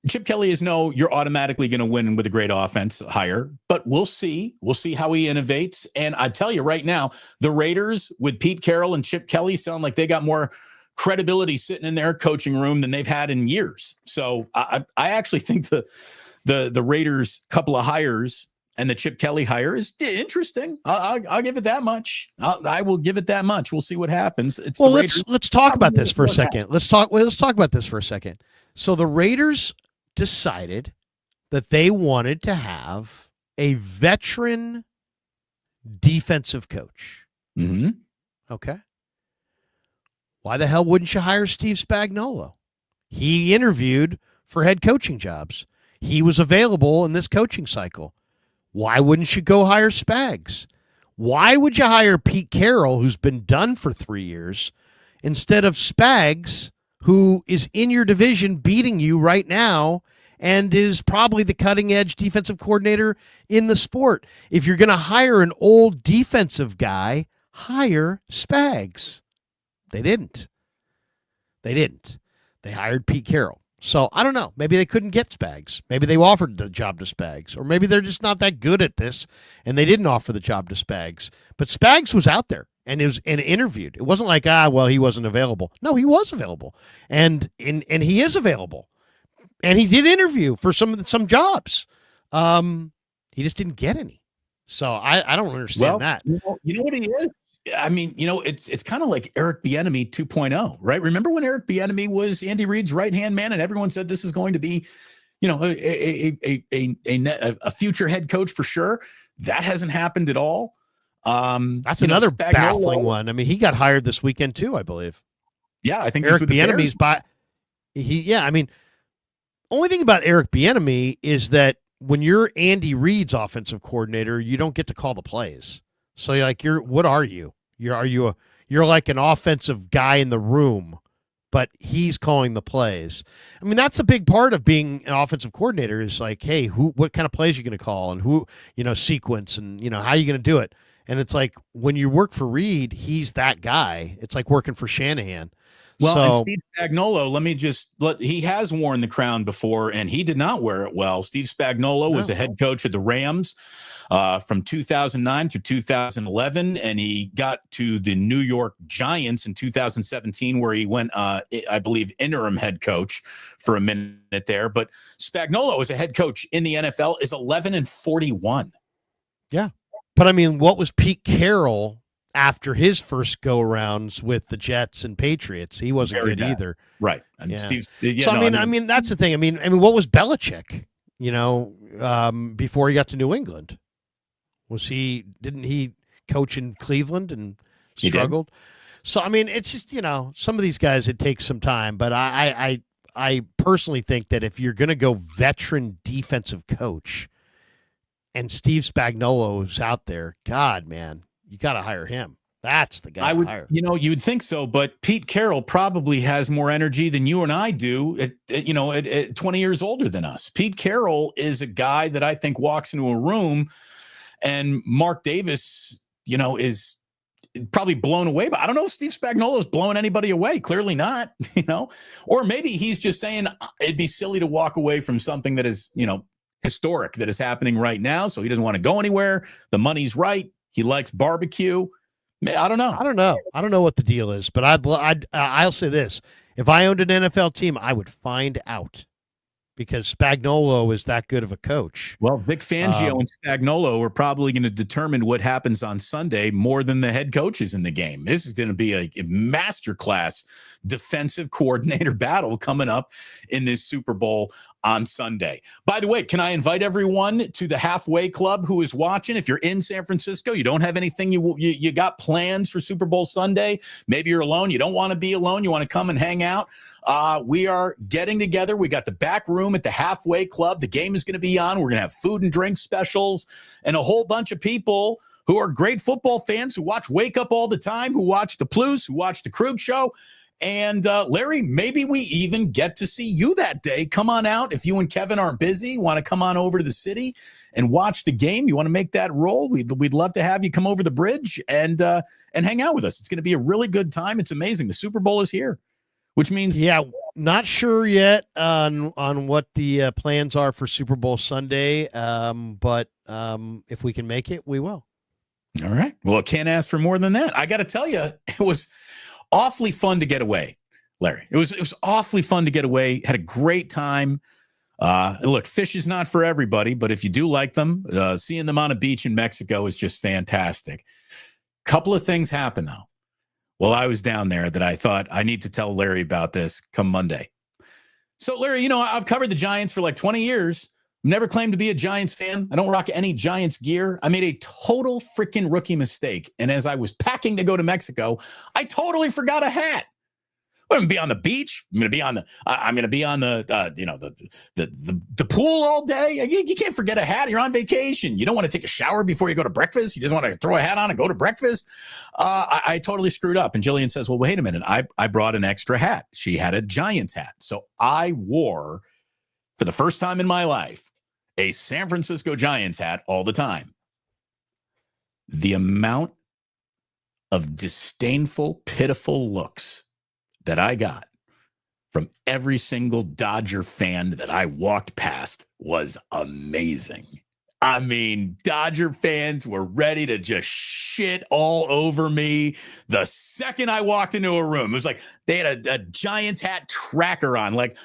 Chip Kelly is you're automatically going to win with a great offense hire, but we'll see. We'll see how he innovates. And I tell you right now, the Raiders with Pete Carroll and Chip Kelly sound like they got more credibility sitting in their coaching room than they've had in years. So I actually think the Raiders couple of hires and the Chip Kelly hire is interesting. I'll give it that much. I will give it that much. We'll see what happens. Let's talk about this for a second. Let's talk about this for a second. So the Raiders decided that they wanted to have a veteran defensive coach. Mm-hmm. Okay. Why the hell wouldn't you hire Steve Spagnuolo? He interviewed for head coaching jobs. He was available in this coaching cycle. Why wouldn't you go hire Spags? Why would you hire Pete Carroll, who's been done for 3 years, instead of Spags, who is in your division beating you right now and is probably the cutting edge defensive coordinator in the sport? If you're going to hire an old defensive guy, hire Spags. They didn't. They hired Pete Carroll. So I don't know. Maybe they couldn't get Spags. Maybe they offered the job to Spags. Or maybe they're just not that good at this and they didn't offer the job to Spags. But Spags was out there and interviewed. It wasn't like, he wasn't available. No, he was available. And he is available. And he did interview for some jobs. He just didn't get any. So I don't understand that. You know what he is? I mean, it's kind of like Eric Bieniemy 2.0, right? Remember when Eric Bieniemy was Andy Reid's right-hand man and everyone said this is going to be, a future head coach for sure? That hasn't happened at all. That's another baffling one. I mean, he got hired this weekend too, I believe. Yeah, I think Eric Bieniemy's only thing about Eric Bieniemy is that when you're Andy Reid's offensive coordinator, you don't get to call the plays. So what are you? You're like an offensive guy in the room, but he's calling the plays. I mean, that's a big part of being an offensive coordinator is like, hey, what kind of plays are you going to call and who, sequence and, how are you going to do it? And it's like when you work for Reid, he's that guy. It's like working for Shanahan. Well, and Steve Spagnuolo, he has worn the crown before, and he did not wear it well. Steve Spagnuolo was the head coach of the Rams from 2009 through 2011, and he got to the New York Giants in 2017, where he went, I believe, interim head coach for a minute there. But Spagnuolo, as a head coach in the NFL, is 11-41. Yeah. But, I mean, what was Pete Carroll after his first go-arounds with the Jets and Patriots? He wasn't good either. Right. And yeah. Steve, I mean, that's the thing. I mean, what was Belichick, before he got to New England? Didn't he coach in Cleveland and struggled? So, I mean, it's just, some of these guys, it takes some time. But I personally think that if you're going to go veteran defensive coach and Steve Spagnuolo is out there, God, man, you got to hire him. That's the guy to hire. You'd think so, but Pete Carroll probably has more energy than you and I do at 20 years older than us. Pete Carroll is a guy that I think walks into a room and Mark Davis, is probably blown away. But I don't know if Steve Spagnuolo is blowing anybody away. Clearly not, or maybe he's just saying it'd be silly to walk away from something that is, historic that is happening right now. So he doesn't want to go anywhere. The money's right. He likes barbecue. I don't know. I don't know what the deal is, but I'll say this. If I owned an NFL team, I would find out because Spagnuolo is that good of a coach. Well, Vic Fangio and Spagnuolo are probably going to determine what happens on Sunday more than the head coaches in the game. This is going to be a masterclass defensive coordinator battle coming up in this Super Bowl on Sunday. By the way, can I invite everyone to the Halfway Club who is watching? If you're in San Francisco, you don't have anything you got plans for Super Bowl Sunday. Maybe you're alone. You don't want to be alone. You want to come and hang out. We are getting together. We got the back room at the Halfway Club. The game is going to be on. We're going to have food and drink specials and a whole bunch of people who are great football fans who watch Wake Up all the time, who watch the Plus, who watch the Krug Show. And Larry, maybe we even get to see you that day. Come on out. If you and Kevin aren't busy, want to come on over to the city and watch the game, you want to make that roll, we'd love to have you come over the bridge and hang out with us. It's going to be a really good time. It's amazing. The Super Bowl is here, which means not sure yet on what the plans are for Super Bowl Sunday, but if we can make it, we will. All right. Well, I can't ask for more than that. I got to tell you, it was awfully fun to get away, Larry. It was awfully fun to get away. Had a great time. Look, fish is not for everybody, but if you do like them, seeing them on a beach in Mexico is just fantastic. Couple of things happened, though, while I was down there that I thought I need to tell Larry about this come Monday. So, Larry, I've covered the Giants for like 20 years. Never claimed to be a Giants fan. I don't rock any Giants gear. I made a total freaking rookie mistake. And as I was packing to go to Mexico, I totally forgot a hat. I'm gonna be on the beach. I'm gonna be on the. I'm gonna be on the. The pool all day. You can't forget a hat. You're on vacation. You don't want to take a shower before you go to breakfast. You just want to throw a hat on and go to breakfast. I totally screwed up. And Jillian says, "Well, wait a minute. I brought an extra hat. She had a Giants hat, so I wore, for the first time in my life, a San Francisco Giants hat all the time. The amount of disdainful, pitiful looks that I got from every single Dodger fan that I walked past was amazing. I mean, Dodger fans were ready to just shit all over me the second I walked into a room. It was like they had a Giants hat tracker on, like,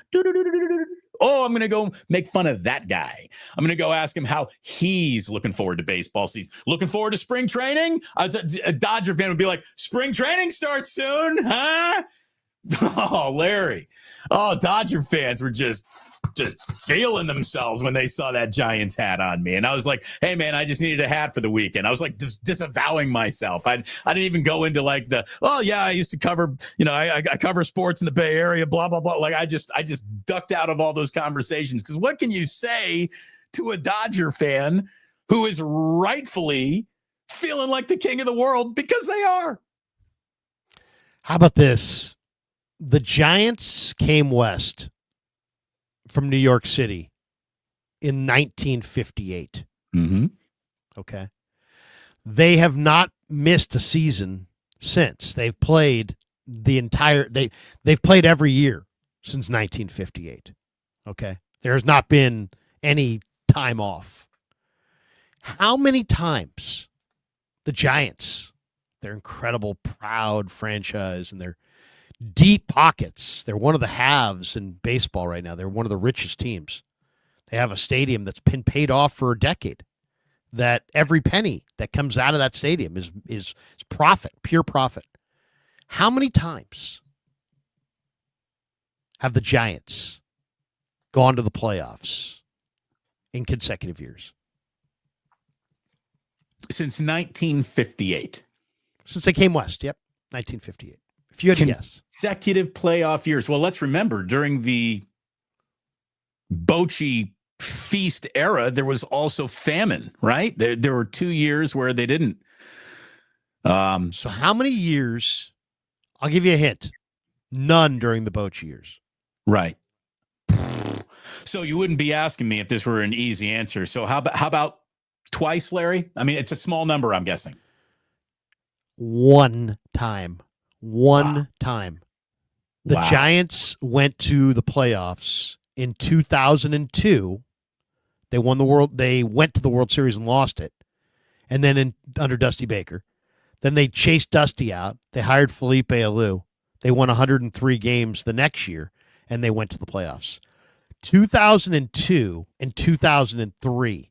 oh, I'm going to go make fun of that guy. I'm going to go ask him how he's looking forward to baseball season. Looking forward to spring training? A Dodger fan would be like, spring training starts soon, huh? Oh, Larry. Oh, Dodger fans were just feeling themselves when they saw that Giants hat on me. And I was like, hey, man, I just needed a hat for the weekend. I was like disavowing myself. I didn't even go into like I used to cover, I cover sports in the Bay Area, blah, blah, blah. Like I just ducked out of all those conversations, because what can you say to a Dodger fan who is rightfully feeling like the king of the world, because they are? How about this? The Giants came west from New York City in 1958. Mm-hmm. Okay. They have not missed a season since. They've played they've played every year since 1958. Okay. There has not been any time off. How many times the Giants, their incredible, proud franchise, and their deep pockets. They're one of the haves in baseball right now. They're one of the richest teams. They have a stadium that's been paid off for a decade. That every penny that comes out of that stadium is profit, pure profit. How many times have the Giants gone to the playoffs in consecutive years? Since 1958. Since they came west, yep, 1958. If you had to guess. Consecutive playoff years. Well, let's remember, during the Bochy feast era, there was also famine, right? There were 2 years where they didn't. So how many years? I'll give you a hint. None during the Bochy years. Right. So you wouldn't be asking me if this were an easy answer. So how about twice, Larry? I mean, it's a small number, I'm guessing. One time. One time. The Giants went to the playoffs in 2002. They went to the World Series and lost it. And then under Dusty Baker. Then they chased Dusty out. They hired Felipe Alou. They won 103 games the next year, and they went to the playoffs. 2002 and 2003.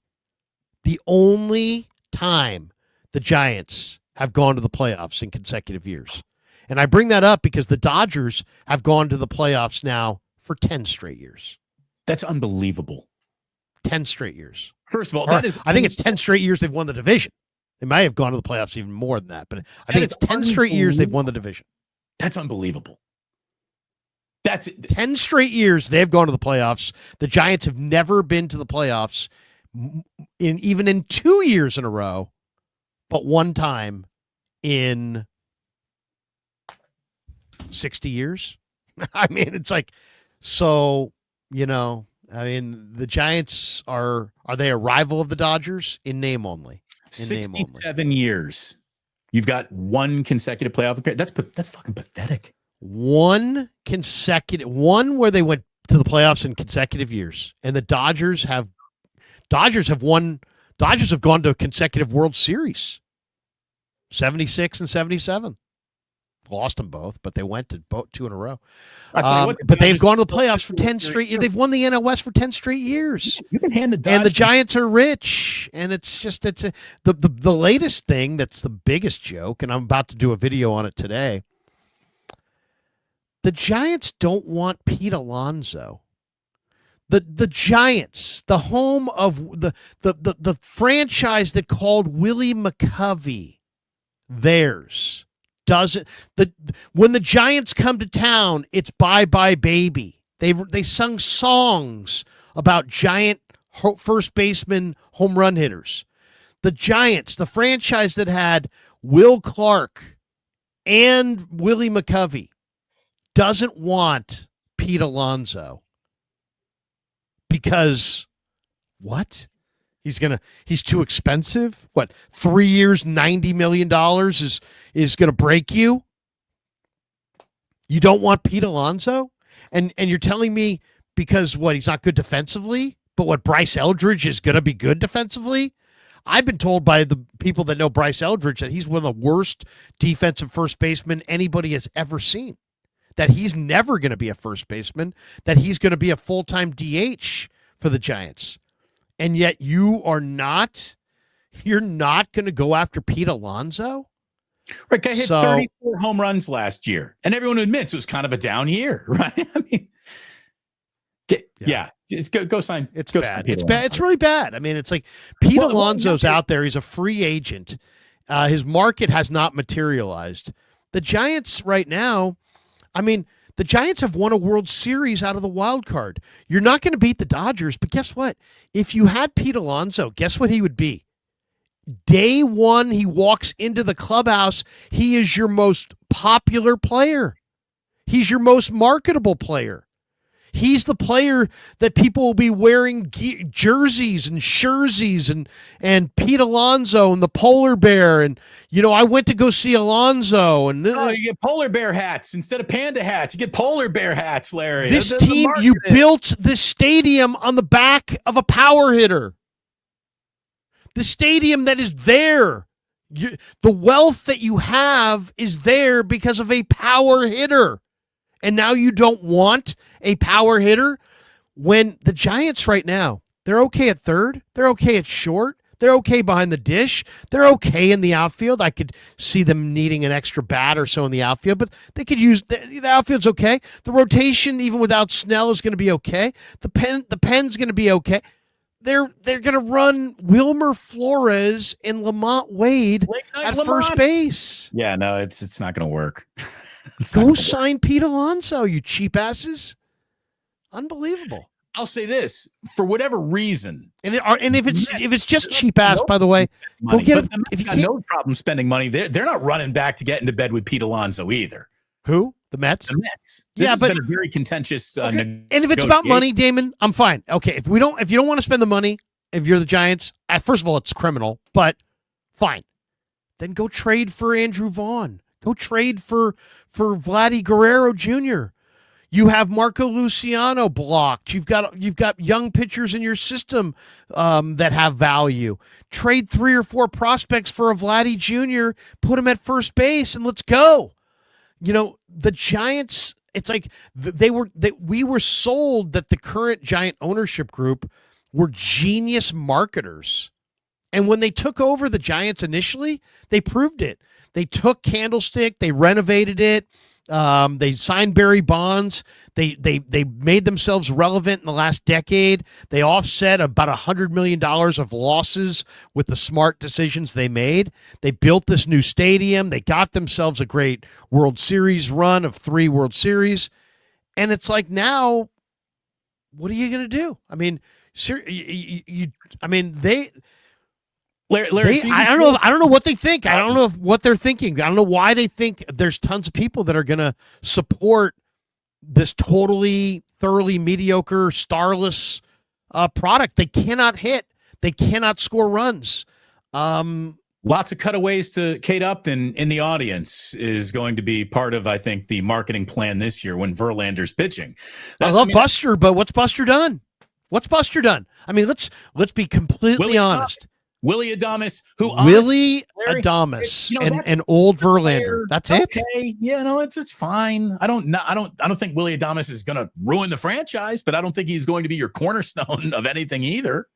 The only time the Giants have gone to the playoffs in consecutive years. And I bring that up because the Dodgers have gone to the playoffs now for 10 straight years. That's unbelievable. 10 straight years. First of all, I think it's 10 straight years they've won the division. They might have gone to the playoffs even more than that, but I think it's 10 straight years they've won the division. That's unbelievable. That's 10 straight years they've gone to the playoffs. The Giants have never been to the playoffs even in 2 years in a row, but one time in 60 years. I mean, it's like, so, the Giants are they a rival of the Dodgers? In name only. 67 years. You've got one consecutive playoff appearance. That's fucking pathetic. One where they went to the playoffs in consecutive years. And the Dodgers have gone to a consecutive World Series. 76 and 77. Lost them both, but they went to both 2 in a row. But they've gone to the playoffs for 10 straight years. They've won the NL West for 10 straight years. You can hand the Dodgers. And the Giants are rich. And the latest thing that's the biggest joke, and I'm about to do a video on it today. The Giants don't want Pete Alonso. The Giants, the home of the franchise that called Willie McCovey theirs, doesn't. When the Giants come to town, it's bye bye baby. They sung songs about giant first baseman home run hitters. The Giants, the franchise that had Will Clark and Willie McCovey, doesn't want Pete Alonso because what? He's too expensive? What, 3 years, $90 million is gonna break you? You don't want Pete Alonso? And you're telling me because what, he's not good defensively, but what, Bryce Eldridge is gonna be good defensively? I've been told by the people that know Bryce Eldridge that he's one of the worst defensive first basemen anybody has ever seen. That he's never going to be a first baseman, that he's going to be a full-time DH for the Giants. And yet you're not going to go after Pete Alonso? Right, guy hit 34 home runs last year, and everyone admits it was kind of a down year, right? I mean, yeah. Just go sign. It's bad. It's bad. It's really bad. I mean, it's like Pete Alonso's out there. He's a free agent. His market has not materialized. The Giants right now, I mean, the Giants have won a World Series out of the wild card. You're not going to beat the Dodgers, but guess what? If you had Pete Alonso, guess what he would be? Day one, he walks into the clubhouse. He is your most popular player. He's your most marketable player. He's the player that people will be wearing jerseys and jerseys and Pete Alonso and the polar bear. And, I went to go see Alonso. And you get polar bear hats instead of panda hats. You get polar bear hats, Larry. This team, you built this stadium on the back of a power hitter. The stadium that is there. The wealth that you have is there because of a power hitter. And now you don't want a power hitter? When the Giants right now, they're okay at third. They're okay at short. They're okay behind the dish. They're okay in the outfield. I could see them needing an extra bat or so in the outfield, but they could use the outfield's okay. The rotation, even without Snell, is going to be okay. The pen's going to be okay. They're going to run Wilmer Flores and Lamont Wade at first base. Yeah, no, it's not going to work. Go sign Pete Alonso, you cheap asses. Unbelievable. I'll say this, for whatever reason. And if it's just cheap ass, by the way, go get him. If you got no problem spending money, they're not running back to get into bed with Pete Alonso either. Who? The Mets? The Mets. This has been a very contentious and if it's about money, Damon, I'm fine. Okay, if you don't want to spend the money, if you're the Giants, first of all, it's criminal, but fine. Then go trade for Andrew Vaughn. Go trade for Vladdy Guerrero Jr. You have Marco Luciano blocked. You've got young pitchers in your system that have value. Trade 3 or 4 prospects for a Vladdy Jr. Put him at first base and let's go. The Giants. It's like we were sold that the current Giant ownership group were genius marketers, and when they took over the Giants initially, they proved it. They took Candlestick, they renovated it, they signed Barry Bonds, they made themselves relevant in the last decade. They offset about $100 million of losses with the smart decisions they made. They built this new stadium. They got themselves a great World Series run of 3 World Series. And it's like, now, what are you going to do? I mean, Larry, I don't know what they think. I don't know what they're thinking. I don't know why they think there's tons of people that are going to support this thoroughly mediocre, starless product. They cannot hit. They cannot score runs. Lots of cutaways to Kate Upton in the audience is going to be part of, I think, the marketing plan this year when Verlander's pitching. I love Buster, but what's Buster done? What's Buster done? I mean, let's be completely honest. Willie Adames, and old Verlander. That's it. Okay, yeah, no, it's fine. I don't think Willie Adames is going to ruin the franchise, but I don't think he's going to be your cornerstone of anything either.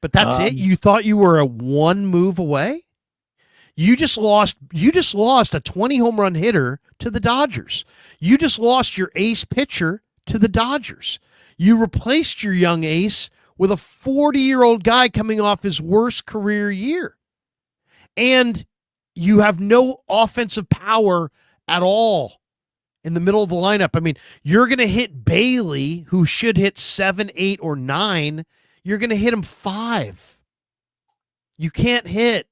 But that's it. You thought you were a 1 move away. You just lost a 20 home run hitter to the Dodgers. You just lost your ace pitcher to the Dodgers. You replaced your young ace with a 40-year-old guy coming off his worst career year. And You have no offensive power at all in the middle of the lineup. I mean, you're going to hit Bailey, who should hit 7, 8, or 9. You're going to hit him 5. You can't hit.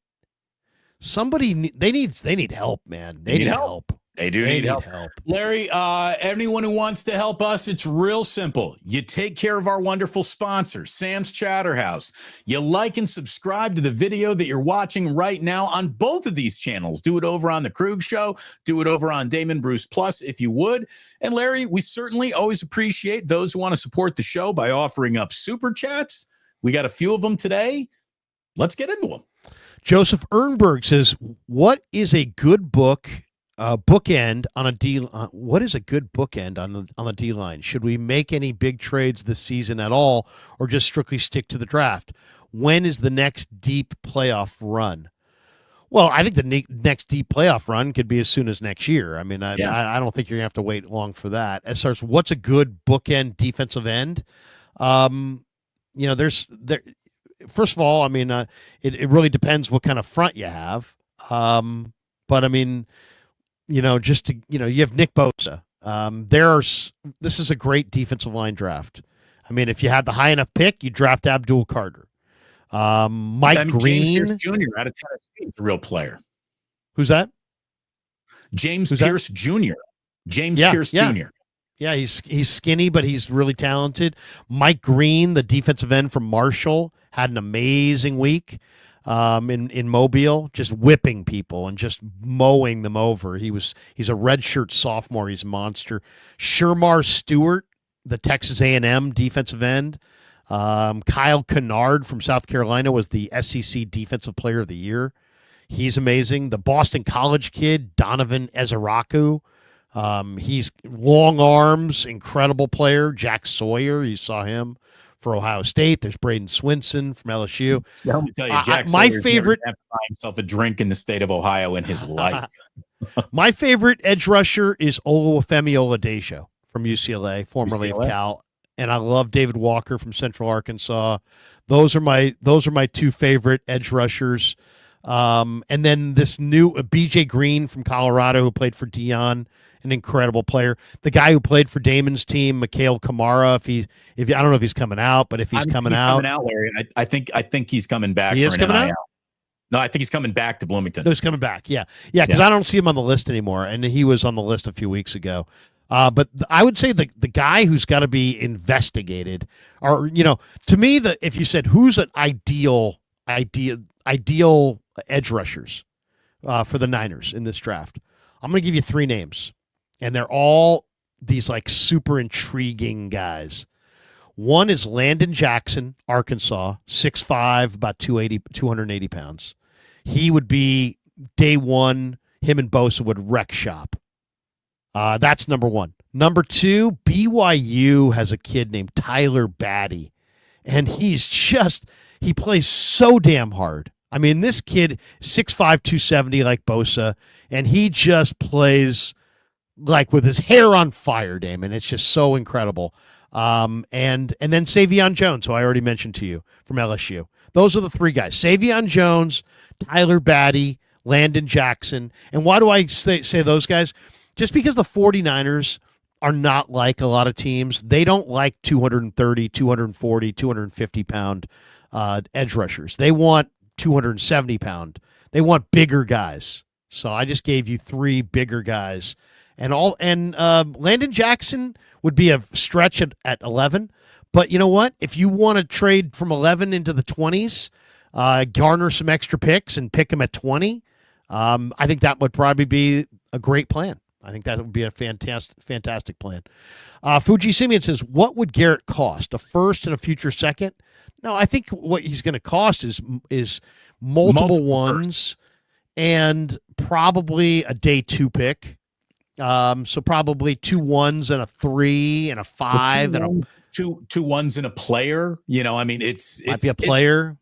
Somebody, they need help, man. They need help. They do need help. Larry, anyone who wants to help us, it's real simple. You take care of our wonderful sponsor, Sam's Chatterhouse. You like and subscribe to the video that you're watching right now on both of these channels. Do it over on The Krug Show. Do it over on Damon Bruce Plus, if you would. And Larry, we certainly always appreciate those who want to support the show by offering up super chats. We got a few of them today. Let's get into them. Joseph Ernberg says, what is a good bookend on a D? What is a good bookend on the D line? Should we make any big trades this season at all, or just strictly stick to the draft? When is the next deep playoff run? Well, I think the next deep playoff run could be as soon as next year. I mean, I don't think you're gonna have to wait long for that. As far as what's a good bookend defensive end, there's there. First of all, I mean, it really depends what kind of front you have. But I mean, you have Nick Bosa. This is a great defensive line draft. I mean, if you had the high enough pick, you draft Abdul Carter. Mike Green. James Pierce Jr. out of Tennessee is a real player. Who's that? James Pierce Jr. James Pierce Jr. Yeah, he's skinny, but he's really talented. Mike Green, the defensive end from Marshall, had an amazing week in Mobile, just whipping people and just mowing them over. He's a redshirt sophomore. He's a monster. Shermar Stewart, the Texas A&M defensive end. Kyle Kennard from South Carolina was the SEC Defensive Player of the Year. He's amazing. The Boston College kid, Donovan Ezeraku. He's long arms, incredible player. Jack Sawyer, you saw him for Ohio State. There's Braden Swinson from LSU. Let me tell you, Jack my Sawyer's favorite, never buy himself a drink in the state of Ohio in his life. My favorite edge rusher is Oluwafemi Oladipo from UCLA, formerly of Cal, and I love David Walker from Central Arkansas. Those are my two favorite edge rushers. And then this new BJ Green from Colorado, who played for Dion, an incredible player. The guy who played for Damon's team, Mikhail Kamara. If I don't know if he's coming out, but if he's coming out, Larry, I think he's coming back. He is coming out. No, I think he's coming back to Bloomington. No, he's coming back. Yeah, because I don't see him on the list anymore, and he was on the list a few weeks ago. But I would say the guy who's got to be investigated, or to me, if you said who's an ideal edge rushers for the Niners in this draft, I'm going to give you 3 names, and they're all these like super intriguing guys. One is Landon Jackson, Arkansas, 6'5", about 280 pounds. He would be day one. Him and Bosa would wreck shop. That's number one. Number 2, BYU has a kid named Tyler Batty, and he plays so damn hard. I mean, this kid, 6'5", 270 like Bosa, and he just plays like with his hair on fire, Damon. It's just so incredible. And then Savion Jones, who I already mentioned to you from LSU. Those are the 3 guys. Savion Jones, Tyler Batty, Landon Jackson. And why do I say those guys? Just because the 49ers are not like a lot of teams. They don't like 230, 240, 250-pound edge rushers. They want 270-pound. They want bigger guys. So I just gave you 3 bigger guys. And Landon Jackson would be a stretch at 11. But you know what? If you want to trade from 11 into the 20s, garner some extra picks and pick him at 20, I think that would probably be a great plan. I think that would be a fantastic plan. Fuji Simeon says, what would Garrett cost? A first and a future second? No, I think what he's going to cost is multiple ones and probably a day 2 pick. So probably 2 1s and a 3 and a 5 and two 1s and a player. I mean, it might be a player.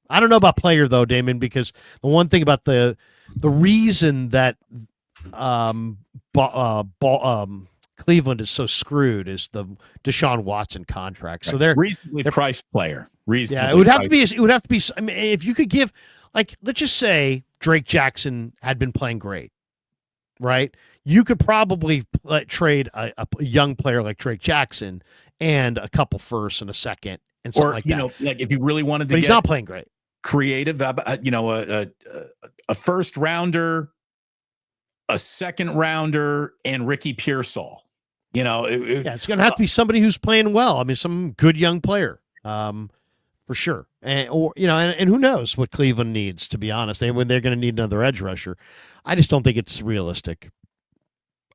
I don't know about player though, Damon, because the one thing about the reason that Cleveland is so screwed is the Deshaun Watson contract. So they're reasonably priced player. It would have to be. I mean, if you could give like, let's just say Drake Jackson had been playing great, right? You could probably trade a young player like Drake Jackson and a couple firsts and a second and something Or, like that. like if you really wanted to But he's get not playing great. creative, a first rounder, a second rounder, and Ricky Pearsall. It's going to have to be somebody who's playing well. I mean, some good young player, for sure. And who knows what Cleveland needs, to be honest. When they're going to need another edge rusher. I just don't think it's realistic.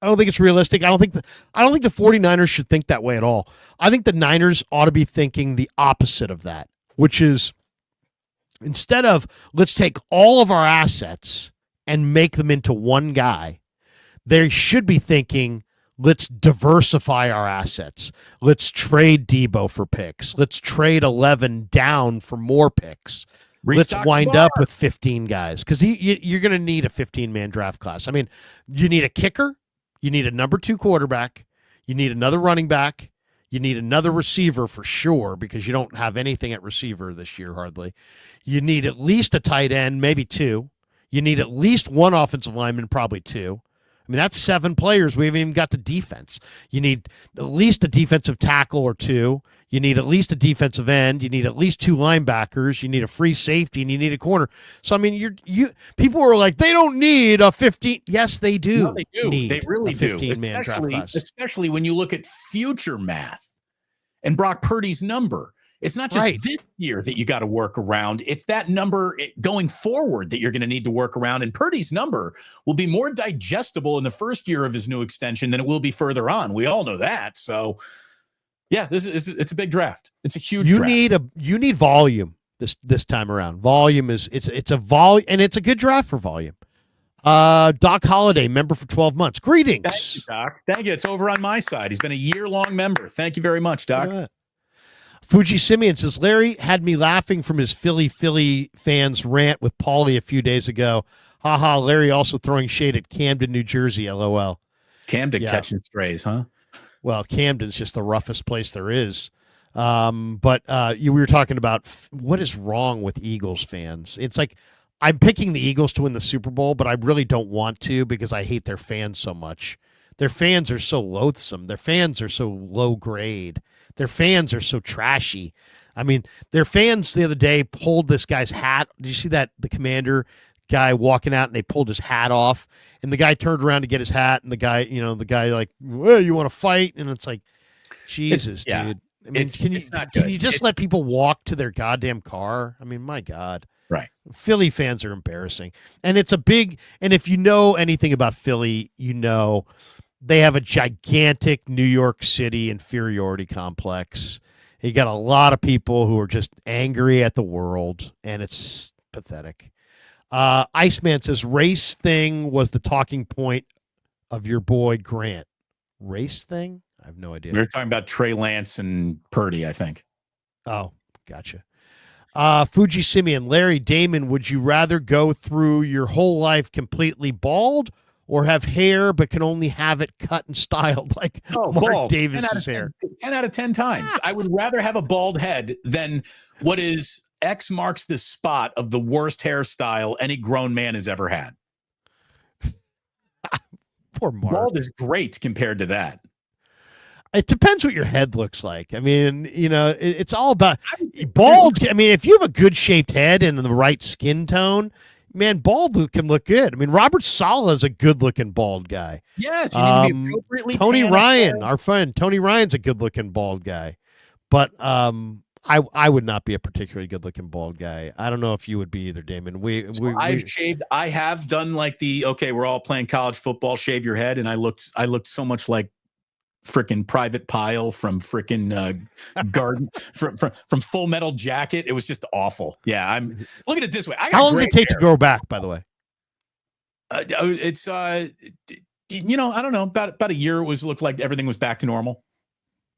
I don't think it's realistic. I don't think the 49ers should think that way at all. I think the Niners ought to be thinking the opposite of that, which is instead of let's take all of our assets and make them into one guy, they should be thinking, let's diversify our assets. Let's trade Debo for picks. Let's trade 11 down for more picks. Let's wind up with 15 guys because you're going to need a 15-man draft class. I mean, you need a kicker. You need a number 2 quarterback. You need another running back. You need another receiver for sure because you don't have anything at receiver this year hardly. You need at least a tight end, maybe 2. You need at least 1 offensive lineman, probably 2. I mean, that's 7 players. We haven't even got the defense. You need at least a defensive tackle or 2. You need at least a defensive end. You need at least 2 linebackers. You need a free safety, and you need a corner. So, I mean, people are like, they don't need a 15. Yes, they do. No, they do. They really do. 15-man draft class. Especially when you look at future math and Brock Purdy's number. It's not just this year that you got to work around. It's that number going forward that you're going to need to work around. And Purdy's number will be more digestible in the first year of his new extension than it will be further on. We all know that. So, yeah, it's a big draft. It's a huge draft. You need volume this time around. Volume it's a volume, and it's a good draft for volume. Doc Holliday, member for 12 months. Greetings. Thank you, Doc. Thank you. It's over on my side. He's been a year-long member. Thank you very much, Doc. Fuji Simeon says, Larry had me laughing from his Philly fans rant with Paulie a few days ago. Haha, Larry also throwing shade at Camden, New Jersey, LOL. Camden catching strays, huh? Well, Camden's just the roughest place there is. But we were talking about what is wrong with Eagles fans. It's like I'm picking the Eagles to win the Super Bowl, but I really don't want to because I hate their fans so much. Their fans are so loathsome. Their fans are so low grade. Their fans are so trashy. I mean, their fans the other day pulled this guy's hat. Did you see that? The Commander guy walking out and they pulled his hat off and the guy turned around to get his hat and the guy like, well, you want to fight? And it's like, Jesus, dude. I mean, can you just let people walk to their goddamn car? I mean, my God. Right. Philly fans are embarrassing. And if you know anything about Philly, you know they have a gigantic New York City inferiority complex. You got a lot of people who are just angry at the world, and it's pathetic. Iceman says, race thing was the talking point of your boy Grant. Race thing? I have no idea. We were talking about Trey Lance and Purdy, I think. Oh, gotcha. Fuji Simeon, Larry Damon, would you rather go through your whole life completely bald or have hair but can only have it cut and styled like Mark Davis's hair? 10 out of 10 times. I would rather have a bald head than what is X marks the spot of the worst hairstyle any grown man has ever had. Poor Mark. Bald is great compared to that. It depends what your head looks like. I mean, it's all about bald. I mean, if you have a good shaped head and the right skin tone, man, bald can look good. I mean, Robert Saleh is a good looking bald guy. Yes, you need to be appropriately Tony Ryan, our friend Tony Ryan's a good looking bald guy, but I would not be a particularly good looking bald guy. I don't know if you would be either, Damon. I've shaved. I have done like we're all playing college football. Shave your head, and I looked so much like frickin' Private Pile from frickin' Garden from Full Metal Jacket. It was just awful. Yeah, I'm look at it this way. How long did it take to grow back, by the way? It's I don't know, about a year. It looked like everything was back to normal.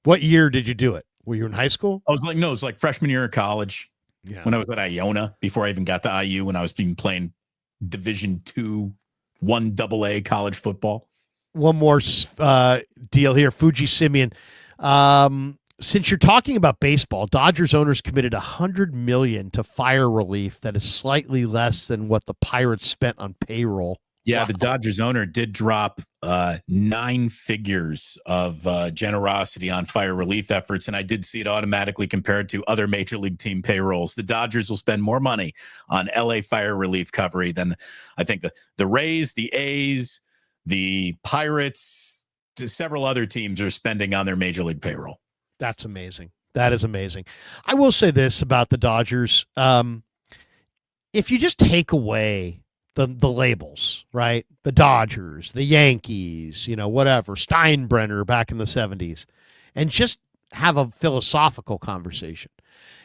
What year did you do it? Were you in high school? It was like freshman year of college. Yeah. When I was at Iona before I even got to IU, when I was playing Division II, 1AA college football. One more deal here. Fuji Simeon. since you're talking about baseball, Dodgers owners committed $100 million to fire relief. That is slightly less than what the Pirates spent on payroll. Yeah, Wow. the Dodgers owner did drop 9 figures of generosity on fire relief efforts, and I did see it automatically compared to other major league team payrolls. The Dodgers will spend more money on LA fire relief recovery than I think the Rays, the A's, the Pirates, several other teams are spending on their major league payroll. That's amazing. That is amazing. I will say this about the Dodgers. If you just take away the labels, right? The Dodgers, the Yankees, whatever, Steinbrenner back in the 70s, and just have a philosophical conversation.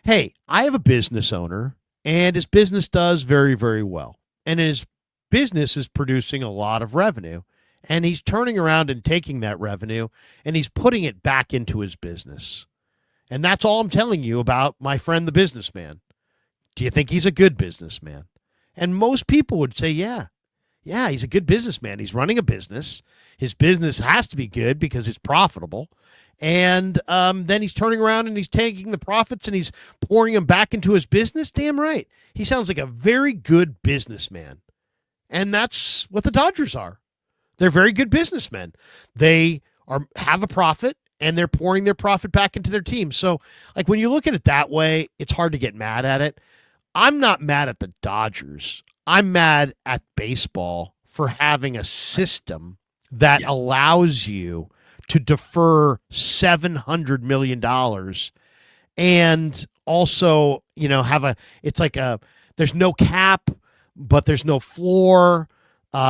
Hey, I have a business owner, and his business does very, very well. And his business is producing a lot of revenue. And he's turning around and taking that revenue, and he's putting it back into his business. And that's all I'm telling you about my friend, the businessman. Do you think he's a good businessman? And most people would say, yeah, he's a good businessman. He's running a business. His business has to be good because it's profitable. And then he's turning around and he's taking the profits and he's pouring them back into his business. Damn right. He sounds like a very good businessman. And that's what the Dodgers are. They're very good businessmen. They have a profit, and they're pouring their profit back into their team. So, like, when you look at it that way, it's hard to get mad at it. I'm not mad at the Dodgers. I'm mad at baseball for having a system that allows you to defer $700 million and also, there's no cap, but there's no floor.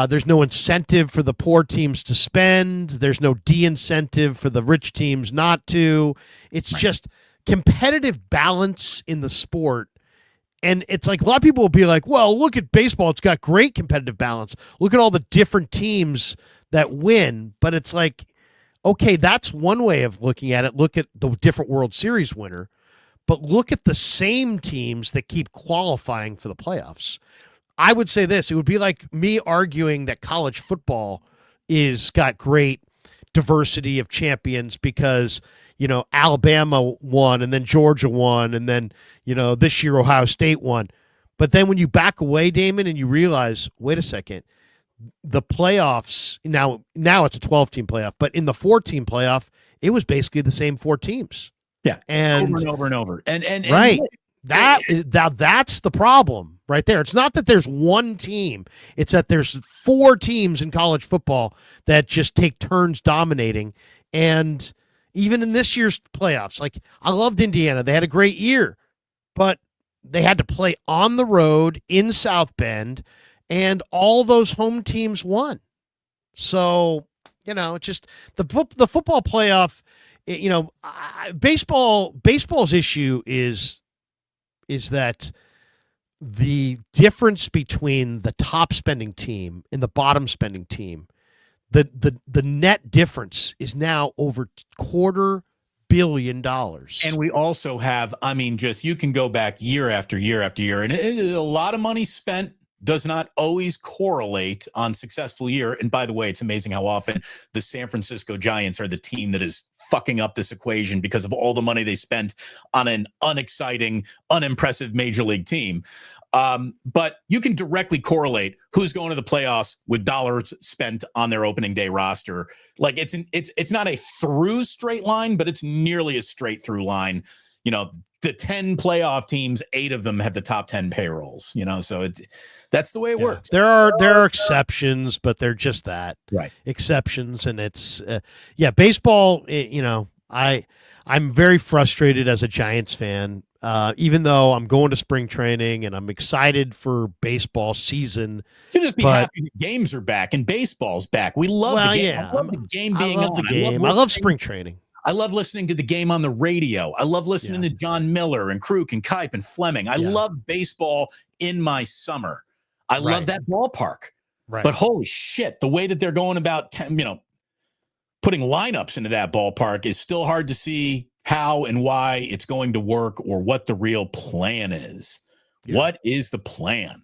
There's no incentive for the poor teams to spend. There's no de-incentive for the rich teams not to. It's just competitive balance in the sport. And it's like a lot of people will be like, well, look at baseball. It's got great competitive balance. Look at all the different teams that win. But it's like, okay, that's one way of looking at it. Look at the different World Series winner. But look at the same teams that keep qualifying for the playoffs. I would say this. It would be like me arguing that college football is got great diversity of champions because, Alabama won and then Georgia won and then, this year Ohio State won. But then when you back away, Damon, and you realize, wait a second, the playoffs, now it's a 12-team playoff, but in the 4-team playoff, it was basically the same 4 teams. Yeah. And over and over and over. And right. That's the problem right there. It's not that there's one team. It's that there's 4 teams in college football that just take turns dominating. And even in this year's playoffs, like, I loved Indiana. They had a great year, but they had to play on the road in South Bend, and all those home teams won. So, just the football playoff, baseball's issue is that the difference between the top spending team and the bottom spending team, the net difference is now over $250 million. And we also have, you can go back year after year after year, and a lot of money spent does not always correlate on successful year. And by the way, it's amazing how often the San Francisco Giants are the team that is fucking up this equation because of all the money they spent on an unexciting, unimpressive major league team. But you can directly correlate who's going to the playoffs with dollars spent on their opening day roster. Like, it's not a through straight line, but it's nearly a straight through line. The 10 playoff teams, 8 of them have the top 10 payrolls, so that's the way it works. There are exceptions, but they're just that. Right. Exceptions. And it's, baseball, I'm very frustrated as a Giants fan, even though I'm going to spring training and I'm excited for baseball season. You just be happy the games are back and baseball's back. We love the game. Yeah, I love the game being I love on. the game. I love spring training. I love listening to the game on the radio. I love listening to John Miller and Kruk and Kipe and Fleming. I love baseball in my summer. I love that ballpark. Right. But holy shit, the way that they're going about, putting lineups into that ballpark is still hard to see how and why it's going to work or what the real plan is. Yeah. What is the plan?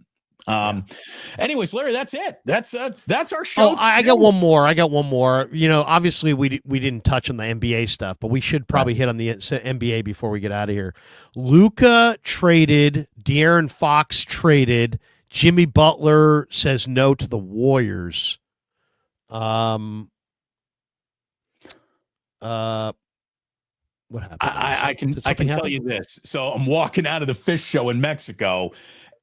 Anyways, Larry, that's it. That's our show. Oh, I got one more. Obviously we didn't touch on the NBA stuff, but we should probably hit on the NBA before we get out of here. Luka traded, De'Aaron Fox traded, Jimmy Butler says no to the Warriors. What happened? I can tell you this. So I'm walking out of the fish show in Mexico,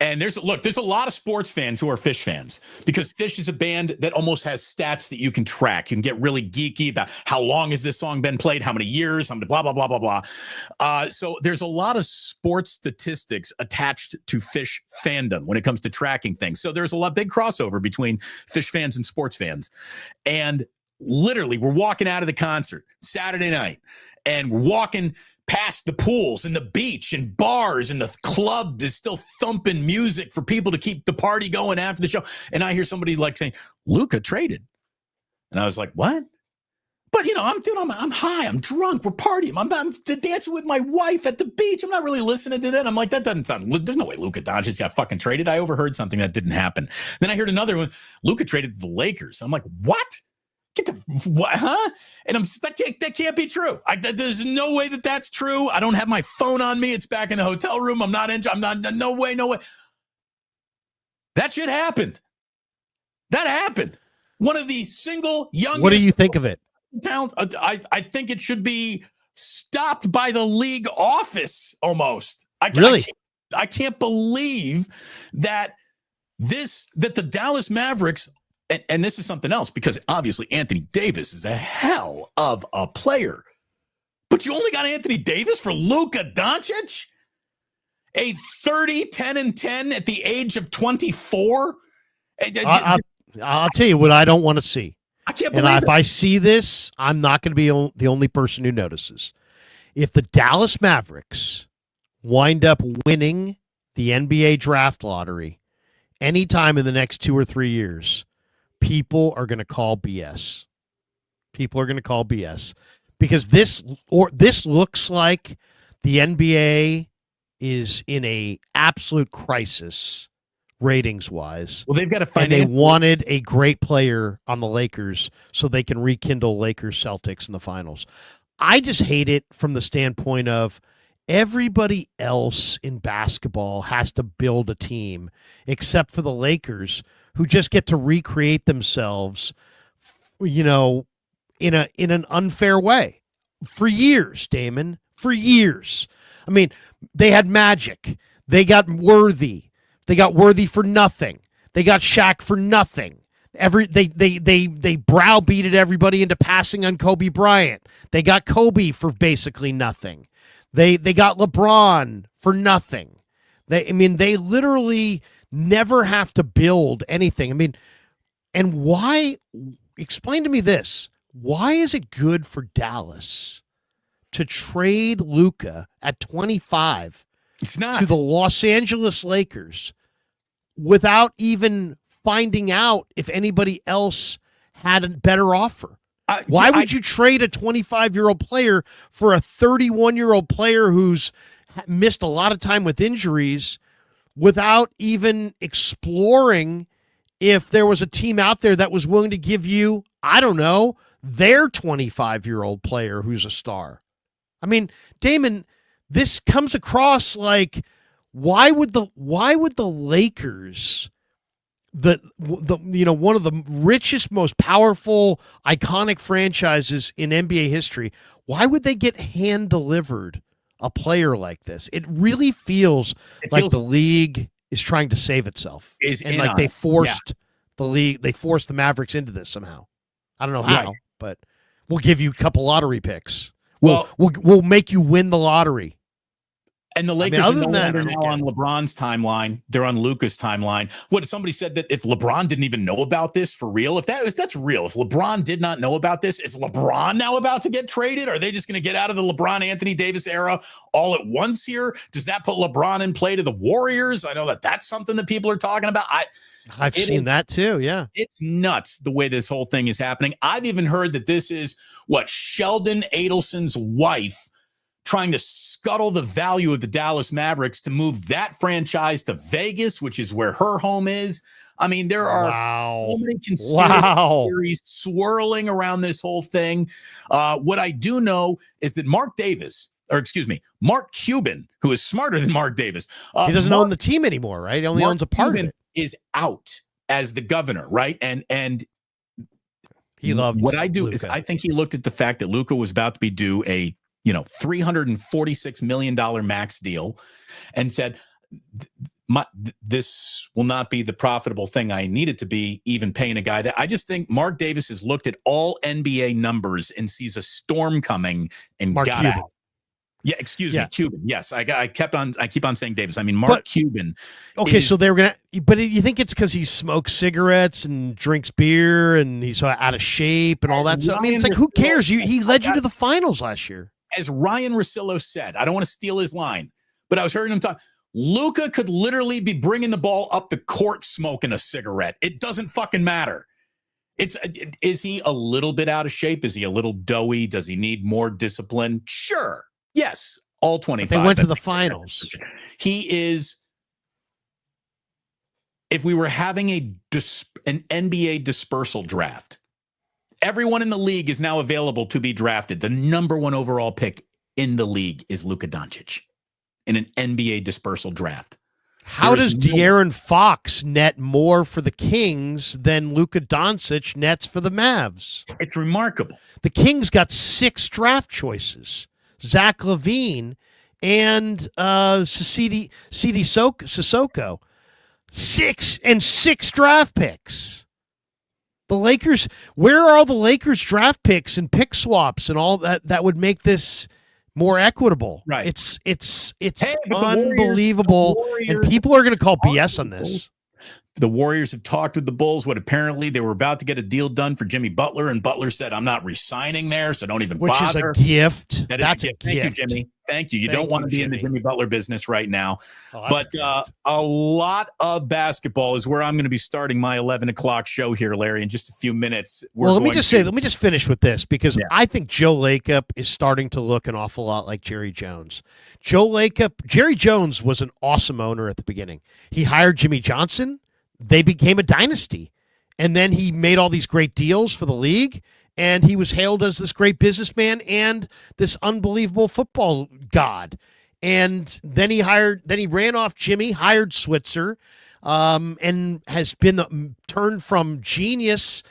and there's a lot of sports fans who are Fish fans, because Fish is a band that almost has stats that you can track. You can get really geeky about how long has this song been played, how many years, how many blah, blah, blah, blah, blah. So there's a lot of sports statistics attached to Fish fandom when it comes to tracking things. So there's a big crossover between Fish fans and sports fans. And literally, we're walking out of the concert Saturday night, and we're walking past the pools and the beach and bars, and the club is still thumping music for people to keep the party going after the show. And I hear somebody saying, Luka traded. And I was like, what? But, I'm high. I'm drunk. We're partying. I'm dancing with my wife at the beach. I'm not really listening to that. I'm like, that doesn't sound, there's no way Luka Doncic got fucking traded. I overheard something that didn't happen. Then I heard another one. Luka traded to the Lakers. I'm like, what? What? Huh? And that can't be true. There's no way that's true. I don't have my phone on me. It's back in the hotel room. I'm not. No way. That shit happened. That happened. One of the single youngest. What do you think of it? Talent. I think it should be stopped by the league office almost. Really? I can't believe that the Dallas Mavericks. And this is something else, because obviously Anthony Davis is a hell of a player. But you only got Anthony Davis for Luka Doncic? A 30, 10, and 10 at the age of 24? I'll tell you what I don't want to see. I can't believe it. If I see this, I'm not going to be the only person who notices. If the Dallas Mavericks wind up winning the NBA draft lottery anytime in the next 2 or 3 years, people are going to call BS. People are going to call BS, because this looks like the NBA is in a absolute crisis ratings wise. Well, they've got and they wanted a great player on the Lakers so they can rekindle Lakers Celtics in the finals. I just hate it from the standpoint of everybody else in basketball has to build a team except for the Lakers, who just get to recreate themselves, in an unfair way for years, Damon, for years. I mean, they had Magic. They got Worthy. They got Worthy for nothing. They got Shaq for nothing. They browbeated everybody into passing on Kobe Bryant. They got Kobe for basically nothing. They got LeBron for nothing. They literally never have to build anything. And why? Explain to me this. Why is it good for Dallas to trade Luka at 25 It's not. to the Los Angeles Lakers without even finding out if anybody else had a better offer? Why would you trade a 25-year-old player for a 31-year-old player who's missed a lot of time with injuries without even exploring if there was a team out there that was willing to give you, I don't know, their 25-year-old player who's a star? Damon, this comes across like, why would the Lakers, one of the richest, most powerful, iconic franchises in NBA history, why would they get hand delivered a player like this? It really feels like the league is trying to save itself, and like they forced the league, they forced the Mavericks into this somehow. I don't know how, but we'll give you a couple lottery picks. We'll make you win the lottery. And the Lakers are no longer now on LeBron's timeline. They're on Luka's timeline. What, somebody said that if LeBron didn't even know about this for real, if that's real, if LeBron did not know about this, is LeBron now about to get traded? Are they just going to get out of the LeBron Anthony Davis era all at once here? Does that put LeBron in play to the Warriors? I know that's something that people are talking about. I've seen that too. Yeah. It's nuts the way this whole thing is happening. I've even heard that this is Sheldon Adelson's wife trying to scuttle the value of the Dallas Mavericks to move that franchise to Vegas, which is where her home is. I mean, there are so many conspiracy theories swirling around this whole thing. What I do know is that Mark Cuban, who is smarter than Mark Davis. He doesn't own the team anymore, right? He only owns a part of it. Is out as the governor, right? And he loved what I do Luka. is I think he looked at the fact that Luka was about to be due a $346 million max deal and said, this will not be the profitable thing I need it to be, even paying a guy that I just think Mark Davis has looked at all NBA numbers and sees a storm coming and got Cuban. out. Yeah, excuse me, Cuban. Yes, I keep on saying Davis. I mean, Mark Cuban. Okay, so they were gonna. But you think it's because he smokes cigarettes and drinks beer and he's out of shape and all that stuff? I mean, it's like, who cares? He led you to the finals last year. As Ryan Russillo said, I don't want to steal his line, but I was hearing him talk. Luka could literally be bringing the ball up the court smoking a cigarette. It doesn't fucking matter. Is he a little bit out of shape? Is he a little doughy? Does he need more discipline? Sure. Yes, all 25. They went to the finals. He is. If we were having an NBA dispersal draft, everyone in the league is now available to be drafted. The number one overall pick in the league is Luka Doncic in an NBA dispersal draft. How does De'Aaron Fox net more for the Kings than Luka Doncic nets for the Mavs? It's remarkable. The Kings got 6 draft choices. Zach LaVine and Sidi Sissoko. 6 draft picks. The Lakers, where are all the Lakers draft picks and pick swaps and all that would make this more equitable? Right. It's unbelievable. And people are going to call BS on this. The Warriors have talked with the Bulls. What apparently they were about to get a deal done for Jimmy Butler, and Butler said, "I'm not re-signing there, so don't even bother." Which is a gift. That's a gift. Thank you, Jimmy. Thank you. You don't want to be in the Jimmy Butler business right now. But a lot of basketball is where I'm going to be starting my 11 o'clock show here, Larry, in just a few minutes. Let me just finish with this, because I think Joe Lacob is starting to look an awful lot like Jerry Jones. Jerry Jones was an awesome owner at the beginning. He hired Jimmy Johnson. They became a dynasty. And then he made all these great deals for the league, and he was hailed as this great businessman and this unbelievable football god. And then he ran off Jimmy, hired Switzer, and has been turned from genius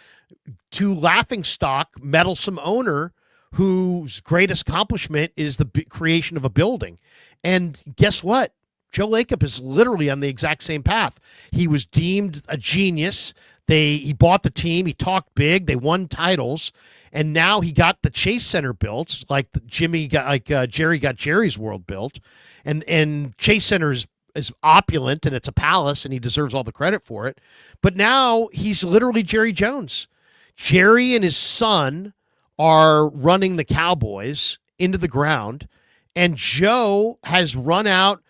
to laughingstock, meddlesome owner whose greatest accomplishment is the creation of a building. And guess what? Joe Lacob is literally on the exact same path. He was deemed a genius. He bought the team. He talked big. They won titles, and now he got the Chase Center built, Jerry got Jerry's World built, and Chase Center is opulent, and it's a palace, and he deserves all the credit for it. But now he's literally Jerry Jones. Jerry and his son are running the Cowboys into the ground, and Joe has run out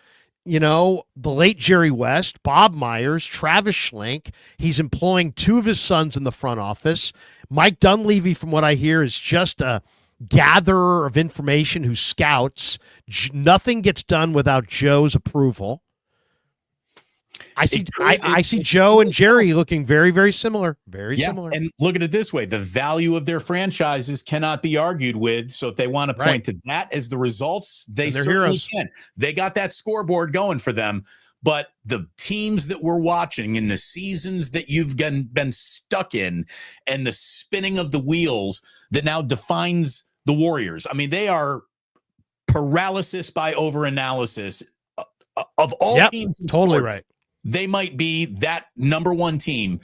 the late Jerry West, Bob Myers, Travis Schlenk. He's employing 2 of his sons in the front office. Mike Dunleavy, from what I hear, is just a gatherer of information who scouts. Nothing gets done without Joe's approval. I see Joe and Jerry looking very, very similar. Very similar. And look at it this way. The value of their franchises cannot be argued with. So if they want to point to that as the results, they certainly can. They got that scoreboard going for them. But the teams that we're watching in the seasons that you've been stuck in, and the spinning of the wheels that now defines the Warriors. I mean, they are paralysis by overanalysis of all teams in totally sports. Right. They might be that number one team.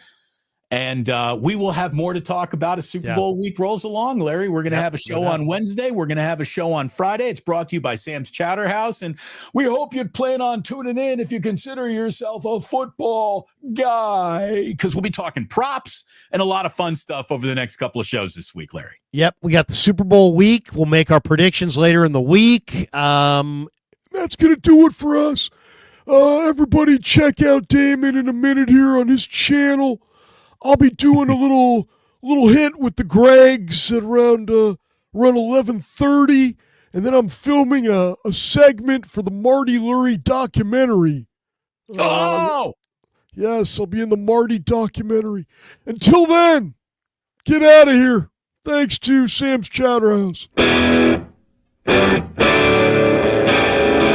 And we will have more to talk about as Super Bowl week rolls along, Larry. We're going to have a show on Wednesday. We're going to have a show on Friday. It's brought to you by Sam's Chowder House. And we hope you plan on tuning in if you consider yourself a football guy, because we'll be talking props and a lot of fun stuff over the next couple of shows this week, Larry. Yep, we got the Super Bowl week. We'll make our predictions later in the week. That's going to do it for us. Everybody check out Damon in a minute here on his channel. I'll be doing a little hit with the Gregs at around 11:30, and then I'm filming a segment for the Marty Lurie documentary. Oh, Yes, I'll be in the Marty documentary. Until then, get out of here. Thanks to Sam's Chowder House.